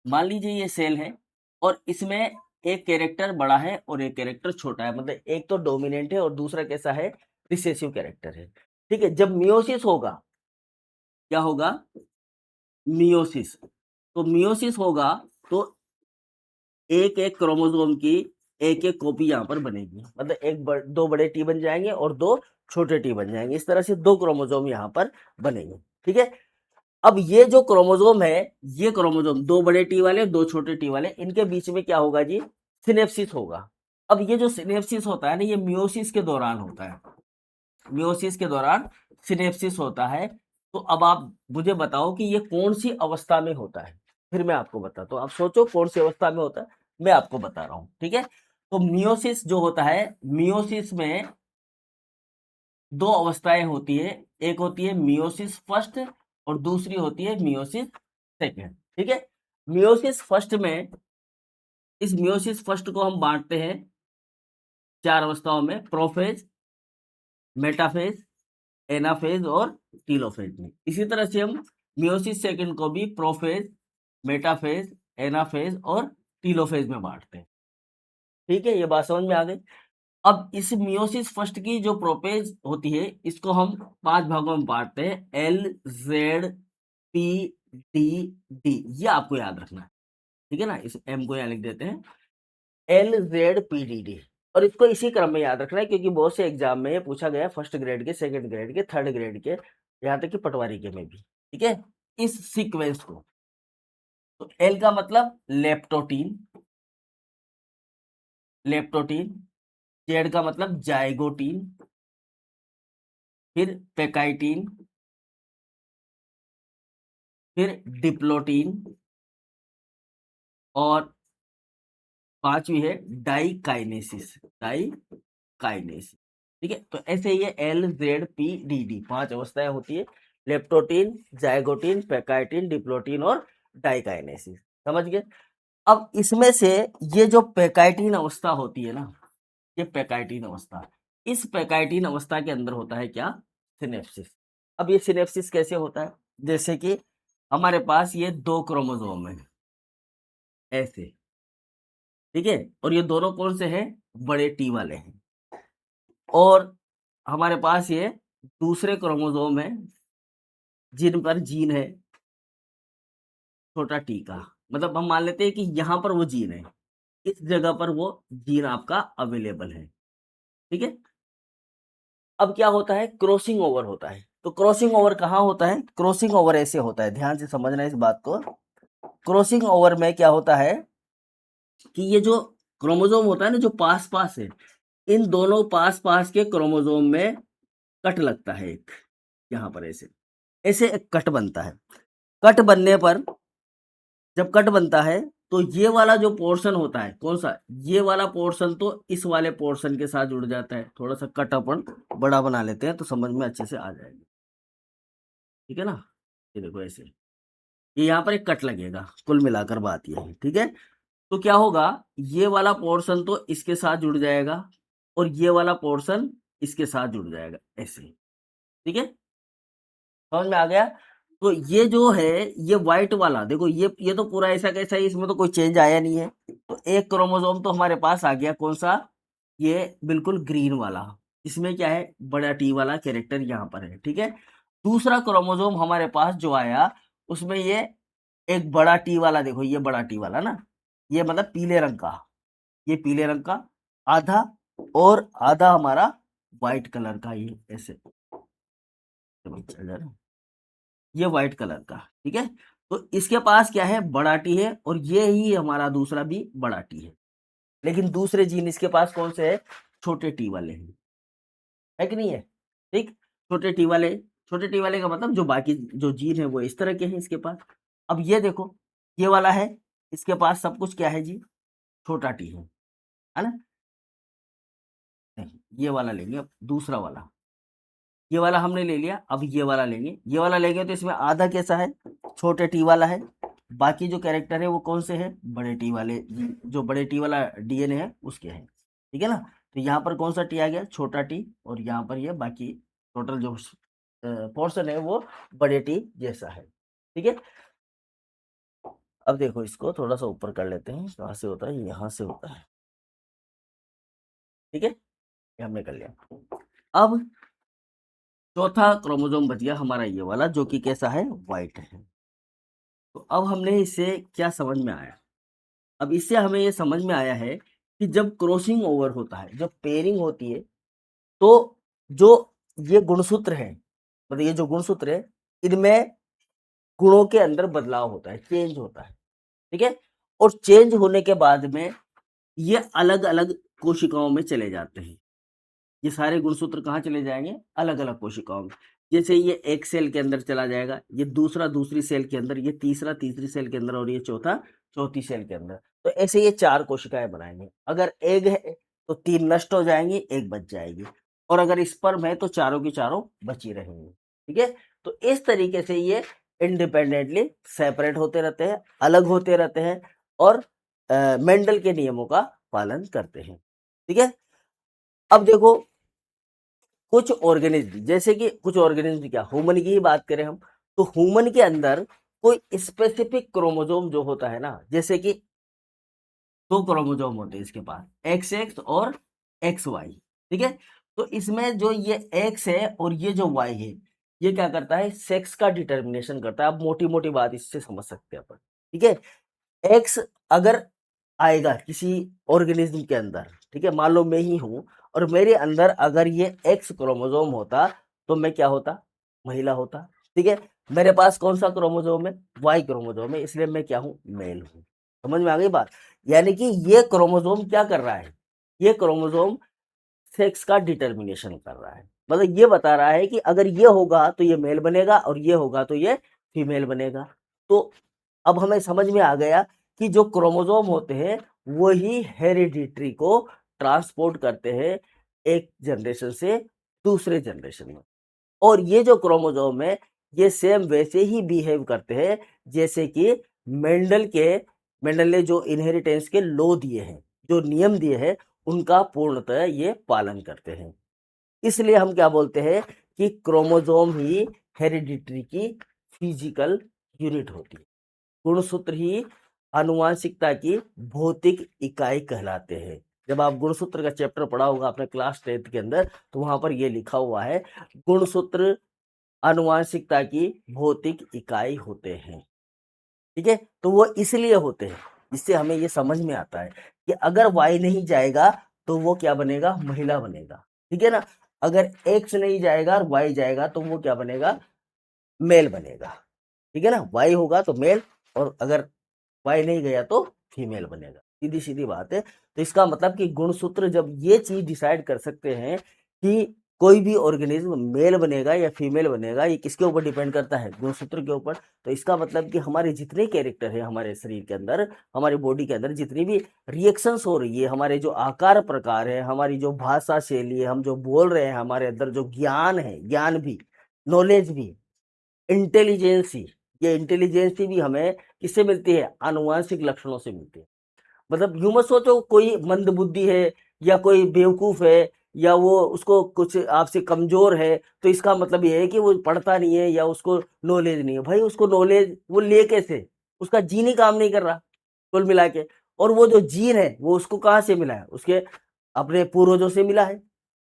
मान लीजिए ये सेल है और इसमें एक कैरेक्टर बड़ा है और एक कैरेक्टर छोटा है, मतलब एक तो डोमिनेंट है और दूसरा कैसा है, रिसेसिव कैरेक्टर है। ठीक है, जब मियोसिस होगा, क्या होगा, मियोसिस, तो मियोसिस होगा तो एक एक क्रोमोसोम की एक एक कॉपी यहाँ पर बनेगी, मतलब दो बड़े टी बन जाएंगे और दो छोटे टी बन जाएंगे, इस तरह से दो क्रोमोसोम यहाँ पर बनेंगे। ठीक है, अब ये जो क्रोमोसोम है, ये क्रोमोसोम दो बड़े टी वाले दो छोटे टी वाले, इनके बीच में क्या होगा जी, सिनेप्सिस होगा। अब ये जो सिनेप्सिस होता है ना, ये मियोसिस के दौरान होता है, मियोसिस के दौरान सिनेप्सिस होता है। तो अब आप मुझे बताओ कि ये कौन सी अवस्था में होता है, फिर मैं आपको बताता हूँ। आप सोचो कौन सी अवस्था में होता है, मैं आपको बता रहा हूँ। ठीक है, तो मियोसिस जो होता है, मियोसिस में दो अवस्थाएं होती है, एक होती है मियोसिस फर्स्ट और दूसरी होती है मियोसिस सेकेंड। ठीक है, मियोसिस फर्स्ट में, इस मियोसिस फर्स्ट को हम बांटते हैं चार अवस्थाओं में, प्रोफेज, मेटाफेज, एनाफेज और टीलोफेज में। इसी तरह से हम मियोसिस सेकंड को भी प्रोफेज, मेटाफेज, एनाफेज और टीलोफेज में बांटते हैं। ठीक है, ये बात समझ में आ गई। अब इस मियोसिस फर्स्ट की जो प्रोपेज होती है, इसको हम 5 भागों में बांटते हैं, L, Z, P, D, D, ये आपको याद रखना है। ठीक है ना, इस एम को यहाँ लिख देते हैं, L, Z, P, D, D, और इसको इसी क्रम में याद रखना है क्योंकि बहुत से एग्जाम में ये पूछा गया, फर्स्ट ग्रेड के, सेकंड ग्रेड के, थर्ड ग्रेड के, यहाँ तक कि पटवारी के में भी, ठीक है, इस सीक्वेंस को। तो एल का मतलब लेप्टोटीन, लेप्टोटीन, जेड का मतलब जाइगोटीन, फिर पेकाइटीन, फिर डिप्लोटीन, और पांचवी है डाइकाइनेसिस, डाइकाइनेसिस, ठीक है। तो ऐसे ये L Z P D D 5 अवस्थाएं होती है, लेप्टोटीन, जाइगोटीन, पेकाइटीन, डिप्लोटीन और डाइकाइनेसिस, समझ गए। अब इसमें से ये जो पेकाइटीन अवस्था होती है ना, ये पेकाइटीन अवस्था, इस पेकाइटीन अवस्था के अंदर होता है क्या, सिनेप्सिस। अब ये सिनेप्सिस कैसे होता है, जैसे कि हमारे पास ये 2 क्रोमोसोम है ऐसे, ठीक है, और ये दोनों कौन से हैं, बड़े टी वाले हैं, और हमारे पास ये दूसरे क्रोमोसोम है जिन पर जीन है छोटा टी का, मतलब हम मान लेते हैं कि यहाँ पर वो जीन है, इस जगह पर वो जीन आपका अवेलेबल है, ठीक है। अब क्या होता है, क्रॉसिंग ओवर होता है। तो क्रॉसिंग ओवर कहाँ होता है, क्रॉसिंग ओवर ऐसे होता है, ध्यान से समझना इस बात को। क्रॉसिंग ओवर में क्या होता है कि ये जो क्रोमोसोम होता है ना, जो पास पास है, इन दोनों पास पास के क्रोमोसोम में कट लगता है एक, यहाँ पर ऐसे ऐसे एक कट बनता है। कट बनने पर, जब कट बनता है, तो ये वाला जो पोर्शन होता है, कौन सा, ये वाला पोर्शन तो इस वाले पोर्शन के साथ जुड़ जाता है। थोड़ा सा कट अपन बड़ा बना लेते हैं तो समझ में अच्छे से आ जाएगा, ठीक है ना। ये देखो ऐसे, ये यहाँ पर एक कट लगेगा, कुल मिलाकर बात ये है, ठीक है। तो क्या होगा, ये वाला पोर्शन तो इसके साथ जुड़ जाएगा और ये वाला पोर्शन इसके साथ जुड़ जाएगा ऐसे, ठीक है, समझ में आ गया। तो ये जो है, ये व्हाइट वाला देखो, ये तो पूरा ऐसा कैसा है, इसमें तो कोई चेंज आया नहीं है। तो एक क्रोमोसोम तो हमारे पास आ गया, कौन सा, ये बिल्कुल ग्रीन वाला, इसमें क्या है, बड़ा टी वाला कैरेक्टर यहाँ पर है, ठीक है। दूसरा क्रोमोसोम हमारे पास जो आया, उसमें ये एक बड़ा टी वाला, देखो ये बड़ा टी वाला ना, ये मतलब पीले रंग का, ये पीले रंग का आधा, और आधा हमारा व्हाइट कलर का, ये ऐसे, चल जा रहा है, ये व्हाइट कलर का, ठीक है। तो इसके पास क्या है, बड़ा टी है, और ये ही हमारा दूसरा भी बड़ा टी है, लेकिन दूसरे जीन इसके पास कौन से है, छोटे टी वाले हैं, है कि नहीं है, ठीक। छोटे टी वाले, छोटे टी वाले का मतलब जो बाकी जो जीन है वो इस तरह के हैं इसके पास। अब ये देखो, ये वाला है, इसके पास सब कुछ क्या है जी, छोटा टी है ना। नहीं, ये वाला लेंगे अब, दूसरा वाला, ये वाला हमने ले लिया, अब ये वाला लेंगे, ये वाला लेंगे तो इसमें आधा कैसा है, छोटे टी वाला है, बाकी जो कैरेक्टर है वो कौन से हैं, बड़े टी वाले, जो बड़े टी वाला डीएनए है उसके हैं, ठीक है ना। तो यहाँ पर कौन सा टी आ गया, छोटा टी, और यहाँ पर ये बाकी टोटल जो पोर्शन है वो बड़े टी जैसा है, ठीक है। अब देखो, इसको थोड़ा सा ऊपर कर लेते हैं, कहाँ से होता है, यहाँ से होता है, ठीक है, ये हमने कर लिया। अब चौथा क्रोमोसोम बच गया हमारा ये वाला, जो कि कैसा है, व्हाइट है। तो अब हमने इससे क्या समझ में आया, अब इससे हमें ये समझ में आया है कि जब क्रॉसिंग ओवर होता है, जब पेयरिंग होती है, तो जो ये गुणसूत्र है, मतलब ये जो गुणसूत्र है, इनमें गुणों के अंदर बदलाव होता है, चेंज होता है, ठीक है। और चेंज होने के बाद में ये अलग अलग कोशिकाओं में चले जाते हैं। ये सारे गुणसूत्र कहाँ चले जाएंगे, अलग अलग कोशिकाओं में। जैसे ये एक सेल के अंदर चला जाएगा, ये दूसरा दूसरी सेल के अंदर, ये तीसरा तीसरी सेल के अंदर, और ये चौथा चौथी सेल के अंदर। तो ऐसे ये 4 कोशिकाएं बनाएंगे। अगर एग है तो 3 नष्ट हो जाएंगी, एक बच जाएगी, और अगर स्पर्म है तो चारों की चारों बची रहेंगी, ठीक है। तो इस तरीके से ये इंडिपेंडेंटली सेपरेट होते रहते हैं, अलग होते रहते हैं, और मेंडल के नियमों का पालन करते हैं, ठीक है। अब देखो, कुछ ऑर्गेनिज्म, जैसे कि कुछ ऑर्गेनिज्म, क्या ह्यूमन की ही बात करें हम, तो ह्यूमन के अंदर कोई स्पेसिफिक क्रोमोसोम जो होता है ना, जैसे कि 2 क्रोमोसोम होते हैं इसके पास, एक्स एक्स और एक्स वाई, ठीक है। तो इसमें जो ये एक्स है और ये जो वाई है, ये क्या करता है, सेक्स का डिटर्मिनेशन करता है। आप मोटी मोटी बात इससे समझ सकते हैं अपन, ठीक है। एक्स अगर आएगा किसी ऑर्गेनिज्म के अंदर, ठीक है, मान लो मैं ही हूं, और मेरे अंदर अगर ये एक्स क्रोमोसोम होता, तो मैं क्या होता, महिला होता। ठीक है, मेरे पास कौन सा क्रोमोसोम है, वाई क्रोमोसोम है, इसलिए मैं क्या हूं, मेल हूं। समझ में आ गई बात। यानी कि ये क्रोमोसोम क्या कर रहा है, ये क्रोमोसोम सेक्स का डिटर्मिनेशन कर रहा है। मतलब ये बता रहा है कि अगर ये होगा तो ये मेल बनेगा और ये होगा तो ये फीमेल बनेगा। तो अब हमें समझ में आ गया कि जो क्रोमोसोम होते हैं वही हेरिडिटरी को ट्रांसपोर्ट करते हैं एक जनरेशन से दूसरे जनरेशन में। और ये जो क्रोमोसोम है ये सेम वैसे ही बिहेव करते हैं जैसे कि मेंडल ने जो इनहेरिटेंस के लॉ दिए हैं, जो नियम दिए हैं, उनका पूर्णतः ये पालन करते हैं। इसलिए हम क्या बोलते हैं कि क्रोमोसोम ही हेरिडिटरी की फिजिकल यूनिट होती है। गुणसूत्र ही आनुवांशिकता की भौतिक इकाई कहलाते हैं। जब आप गुणसूत्र का चैप्टर पढ़ा होगा अपने क्लास 10th के अंदर, तो वहां पर यह लिखा हुआ है, गुणसूत्र आनुवांशिकता की भौतिक इकाई होते हैं। ठीक है, तो वो इसलिए होते हैं, इससे हमें ये समझ में आता है कि अगर वाई नहीं जाएगा तो वो क्या बनेगा, महिला बनेगा। ठीक है ना, अगर एक्स नहीं जाएगा और वाई जाएगा तो वो क्या बनेगा, मेल बनेगा। ठीक है ना, वाई होगा तो मेल, और अगर वाई नहीं गया तो फीमेल बनेगा। सीधी सीधी बात है। तो इसका मतलब कि गुणसूत्र जब ये चीज डिसाइड कर सकते हैं कि कोई भी ऑर्गेनिज्म मेल बनेगा या फीमेल बनेगा, ये किसके ऊपर डिपेंड करता है, गुणसूत्र के ऊपर। तो इसका मतलब कि हमारे जितने कैरेक्टर है हमारे शरीर के अंदर, हमारे बॉडी के अंदर जितनी भी रिएक्शंस हो रही है, हमारे जो आकार प्रकार है, हमारी जो भाषा शैली है, हम जो बोल रहे हैं, हमारे अंदर जो ज्ञान है, ज्ञान भी, नॉलेज भी, इंटेलिजेंसी, ये इंटेलिजेंसी भी हमें किससे मिलती है, आनुवांशिक लक्षणों से मिलती है। मतलब यूं मत सोचो कोई मंद बुद्धि है या कोई बेवकूफ है या वो उसको कुछ आपसे कमजोर है तो इसका मतलब ये है कि वो पढ़ता नहीं है या उसको नॉलेज नहीं है। भाई उसको नॉलेज वो ले कैसे, उसका जीन ही काम नहीं कर रहा कुल मिला के। और वो जो जीन है वो उसको कहाँ से मिला है, उसके अपने पूर्वजों से मिला है,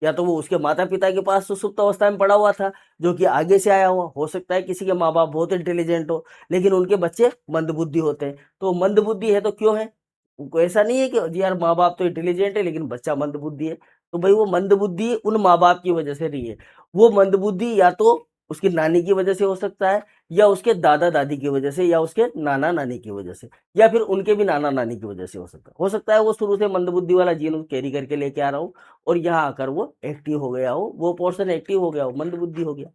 या तो वो उसके माता पिता के पास सुसुप्त अवस्था में पड़ा हुआ था जो कि आगे से आया हुआ। हो सकता है किसी के माँ बाप बहुत इंटेलिजेंट हो लेकिन उनके बच्चे मंदबुद्धि होते हैं। तो मंदबुद्धि है तो क्यों है, उनको ऐसा नहीं है कि जी यार माँ बाप तो इंटेलिजेंट है लेकिन बच्चा मंदबुद्धि है। तो भाई वो मंदबुद्धि उन माँ बाप की वजह से नहीं है, वो मंदबुद्धि या तो उसकी नानी की वजह से हो सकता है, या उसके दादा दादी की वजह से, या उसके नाना नानी की वजह से, या फिर उनके भी नाना नानी की वजह से हो सकता है वो शुरू से मंदबुद्धि वाला जीन कैरी करके लेके आ रहा हो और यहाँ आकर वो एक्टिव हो गया हो, वो पोर्शन एक्टिव हो गया हो, मंदबुद्धि हो गया।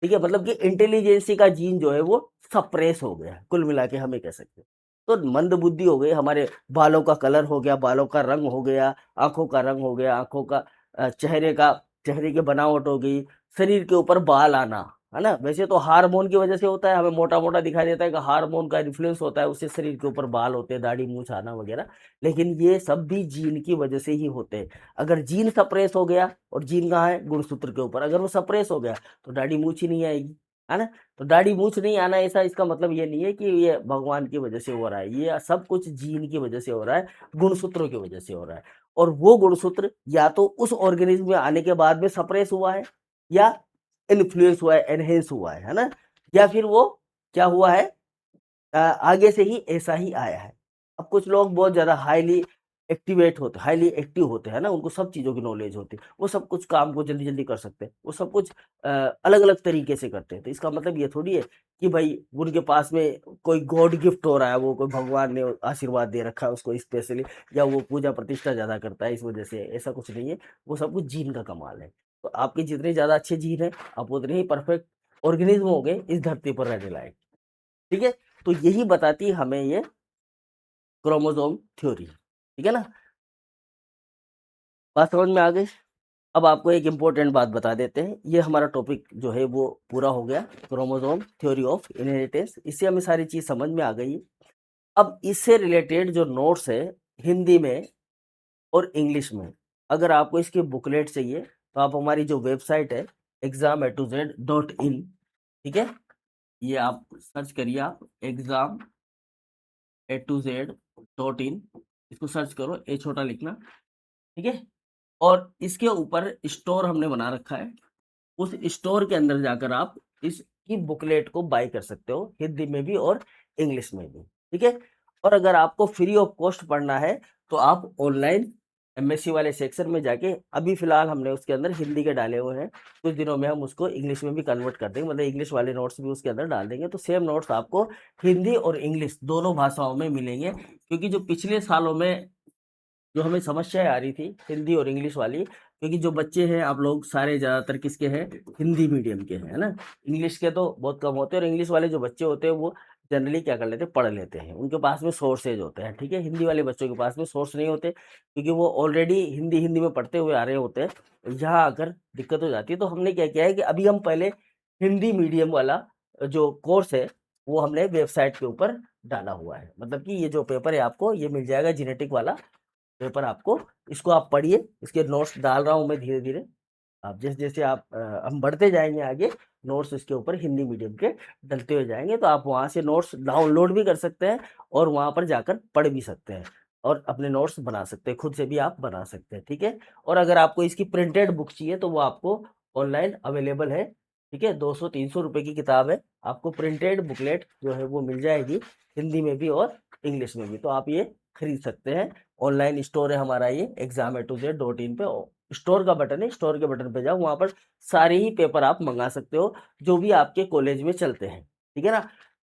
ठीक है, मतलब कि इंटेलिजेंसी का जीन जो है वो सप्रेस हो गया, कुल मिला के हमें कह सकते हैं। तो मंदबुद्धि हो गई, हमारे बालों का कलर हो गया, बालों का रंग हो गया, आंखों का रंग हो गया, आंखों का चेहरे की बनावट हो गई, शरीर के ऊपर बाल आना, है ना। वैसे तो हार्मोन की वजह से होता है, हमें मोटा मोटा दिखाई देता है कि हार्मोन का इन्फ्लुएंस होता है, उससे शरीर के ऊपर बाल होते हैं, दाढ़ी मूछ आना वगैरह। लेकिन ये सब भी जीन की वजह से ही होते हैं। अगर जीन सप्रेस हो गया, और जीन कहाँ है, गुणसूत्र के ऊपर, अगर वो सप्रेस हो गया तो दाढ़ी मूछ ही नहीं आएगी, है ना। तो दाढ़ी मूछ नहीं आना, ऐसा इसका मतलब ये नहीं है कि ये भगवान की वजह से हो रहा है, ये सब कुछ जीन की वजह से हो रहा है, गुणसूत्रों की वजह से हो रहा है। और वो गुणसूत्र या तो उस ऑर्गेनिज्म में आने के बाद में सप्रेस हुआ है, या इन्फ्लुएंस हुआ है, एनहेंस हुआ है ना, या फिर वो क्या हुआ है, आगे से ही ऐसा ही आया है। अब कुछ लोग बहुत ज्यादा हाईली एक्टिव होते हैं ना, उनको सब चीजों की नॉलेज होती है, वो सब कुछ काम को जल्दी जल्दी कर सकते हैं, वो सब कुछ अलग अलग तरीके से करते हैं। तो इसका मतलब ये थोड़ी है कि भाई उनके पास में कोई गॉड गिफ्ट हो रहा है, वो कोई भगवान ने आशीर्वाद दे रखा है उसको स्पेशली, या वो पूजा प्रतिष्ठा ज्यादा करता है इस वजह से, ऐसा कुछ नहीं है। वो सब कुछ जीन का कमाल है। तो आपके जितने ज्यादा अच्छे जीन है, आप उतने ही परफेक्ट ऑर्गेनिज्म हो गए इस धरती पर रहने लायक। ठीक है, तो यही बताती है हमें ये क्रोमोसोम थ्योरी। ठीक है ना, बात समझ में आ गई। अब आपको एक इम्पोर्टेंट बात बता देते हैं, ये हमारा टॉपिक जो है वो पूरा हो गया, क्रोमोसोम थ्योरी ऑफ इनहेरिटेंस। इससे हमें सारी चीज समझ में आ गई है। अब इससे रिलेटेड जो नोट्स है हिंदी में और इंग्लिश में, अगर आपको इसकी बुकलेट चाहिए तो आप हमारी जो वेबसाइट है exam@az.in, ठीक है, ये आप सर्च करिए, आप exam@az.in, इसको सर्च करो, ए छोटा लिखना। ठीक है, और इसके ऊपर स्टोर हमने बना रखा है, उस स्टोर के अंदर जाकर आप इसकी बुकलेट को बाय कर सकते हो, हिंदी में भी और इंग्लिश में भी। ठीक है, और अगर आपको फ्री ऑफ कॉस्ट पढ़ना है तो आप ऑनलाइन एमएससी वाले सेक्शन में जाके अभी फिलहाल हमने उसके अंदर हिंदी के डाले हुए हैं, कुछ दिनों में हम उसको इंग्लिश में भी कन्वर्ट कर देंगे, मतलब इंग्लिश वाले नोट्स भी उसके अंदर डाल देंगे, तो सेम नोट्स आपको हिंदी और इंग्लिश दोनों भाषाओं में मिलेंगे। क्योंकि जो पिछले सालों में जो हमें समस्याएं आ रही थी हिंदी और इंग्लिश वाली, क्योंकि जो बच्चे हैं आप लोग सारे ज़्यादातर किसके हैं, हिंदी मीडियम के हैं, है ना। इंग्लिश के तो बहुत कम होते हैं, और इंग्लिश वाले जो बच्चे होते हैं वो जनरली क्या कर लेते हैं, पढ़ लेते हैं, उनके पास में सोर्सेज होते हैं, ठीक है। हिंदी वाले बच्चों के पास में सोर्स नहीं होते, क्योंकि वो ऑलरेडी हिंदी हिंदी में पढ़ते हुए आ रहे होते हैं। यहाँ आकर दिक्कत हो जाती है, तो हमने क्या किया है कि अभी हम पहले हिंदी मीडियम वाला जो कोर्स है वो हमने वेबसाइट के ऊपर डाला हुआ है। मतलब कि ये जो पेपर है आपको ये मिल जाएगा, जेनेटिक वाला पेपर आपको, इसको आप पढ़िए, इसके नोट्स डाल रहा हूँ मैं धीरे धीरे। आप जैसे जैसे आप हम बढ़ते जाएंगे आगे, नोट्स इसके ऊपर हिंदी मीडियम के डलते हुए जाएंगे, तो आप वहाँ से नोट्स डाउनलोड भी कर सकते हैं और वहाँ पर जाकर पढ़ भी सकते हैं, और अपने नोट्स बना सकते हैं, खुद से भी आप बना सकते हैं, ठीक है। और अगर आपको इसकी प्रिंटेड बुक चाहिए तो वो आपको ऑनलाइन अवेलेबल है, ठीक है। 200-300 रुपये की किताब है, आपको प्रिंटेड बुकलेट जो है वो मिल जाएगी हिंदी में भी और इंग्लिश में भी, तो आप ये खरीद सकते हैं। ऑनलाइन स्टोर है हमारा ये exam-a2z.in पे, स्टोर का बटन है, स्टोर के बटन पे जाओ, वहाँ पर सारे ही पेपर आप मंगा सकते हो जो भी आपके कॉलेज में चलते हैं, ठीक है ना।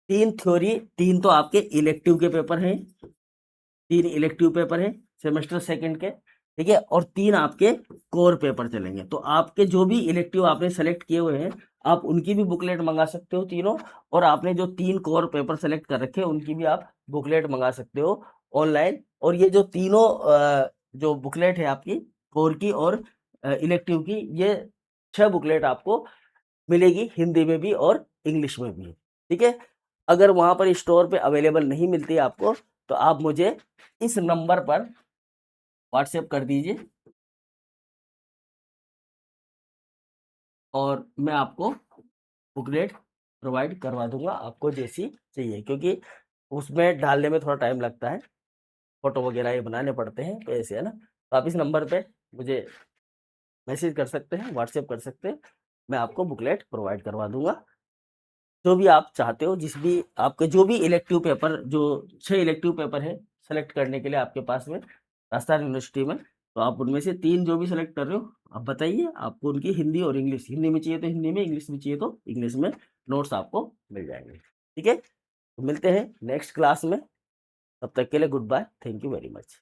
3 थ्योरी, 3 तो आपके इलेक्टिव के पेपर हैं, 3 इलेक्टिव पेपर हैं सेमेस्टर सेकंड के, ठीक है, और 3 आपके कोर पेपर चलेंगे। तो आपके जो भी इलेक्टिव आपने सेलेक्ट किए हुए हैं आप उनकी भी बुकलेट मंगा सकते हो तीनों, और आपने जो 3 कोर पेपर सेलेक्ट कर रखे हैं उनकी भी आप बुकलेट मंगा सकते हो ऑनलाइन। और ये जो तीनों जो बुकलेट है आपकी कोर की और इलेक्टिव की, ये 6 बुकलेट आपको मिलेगी हिंदी में भी और इंग्लिश में भी, ठीक है। अगर वहाँ पर स्टोर पे अवेलेबल नहीं मिलती आपको तो आप मुझे इस नंबर पर व्हाट्सएप कर दीजिए, और मैं आपको बुकलेट प्रोवाइड करवा दूंगा आपको जैसी चाहिए, क्योंकि उसमें डालने में थोड़ा टाइम लगता है, फोटो वगैरह ये बनाने पड़ते हैं, तो ऐसे है ना। तो आप इस नंबर पे मुझे मैसेज कर सकते हैं, व्हाट्सएप कर सकते हैं, मैं आपको बुकलेट प्रोवाइड करवा दूंगा जो भी आप चाहते हो। जिस भी आपके जो भी इलेक्टिव पेपर, जो 6 इलेक्टिव पेपर है सेलेक्ट करने के लिए आपके पास में राजस्थान यूनिवर्सिटी में, तो आप उनमें से 3 जो भी सेलेक्ट कर रहे हो आप बताइए, आपको उनकी हिंदी और इंग्लिश, हिंदी में चाहिए तो हिंदी में, इंग्लिश में चाहिए तो इंग्लिश में नोट्स आपको मिल जाएंगे, ठीक है। तो मिलते हैं नेक्स्ट क्लास में, तब तक के लिए goodbye, thank you very much.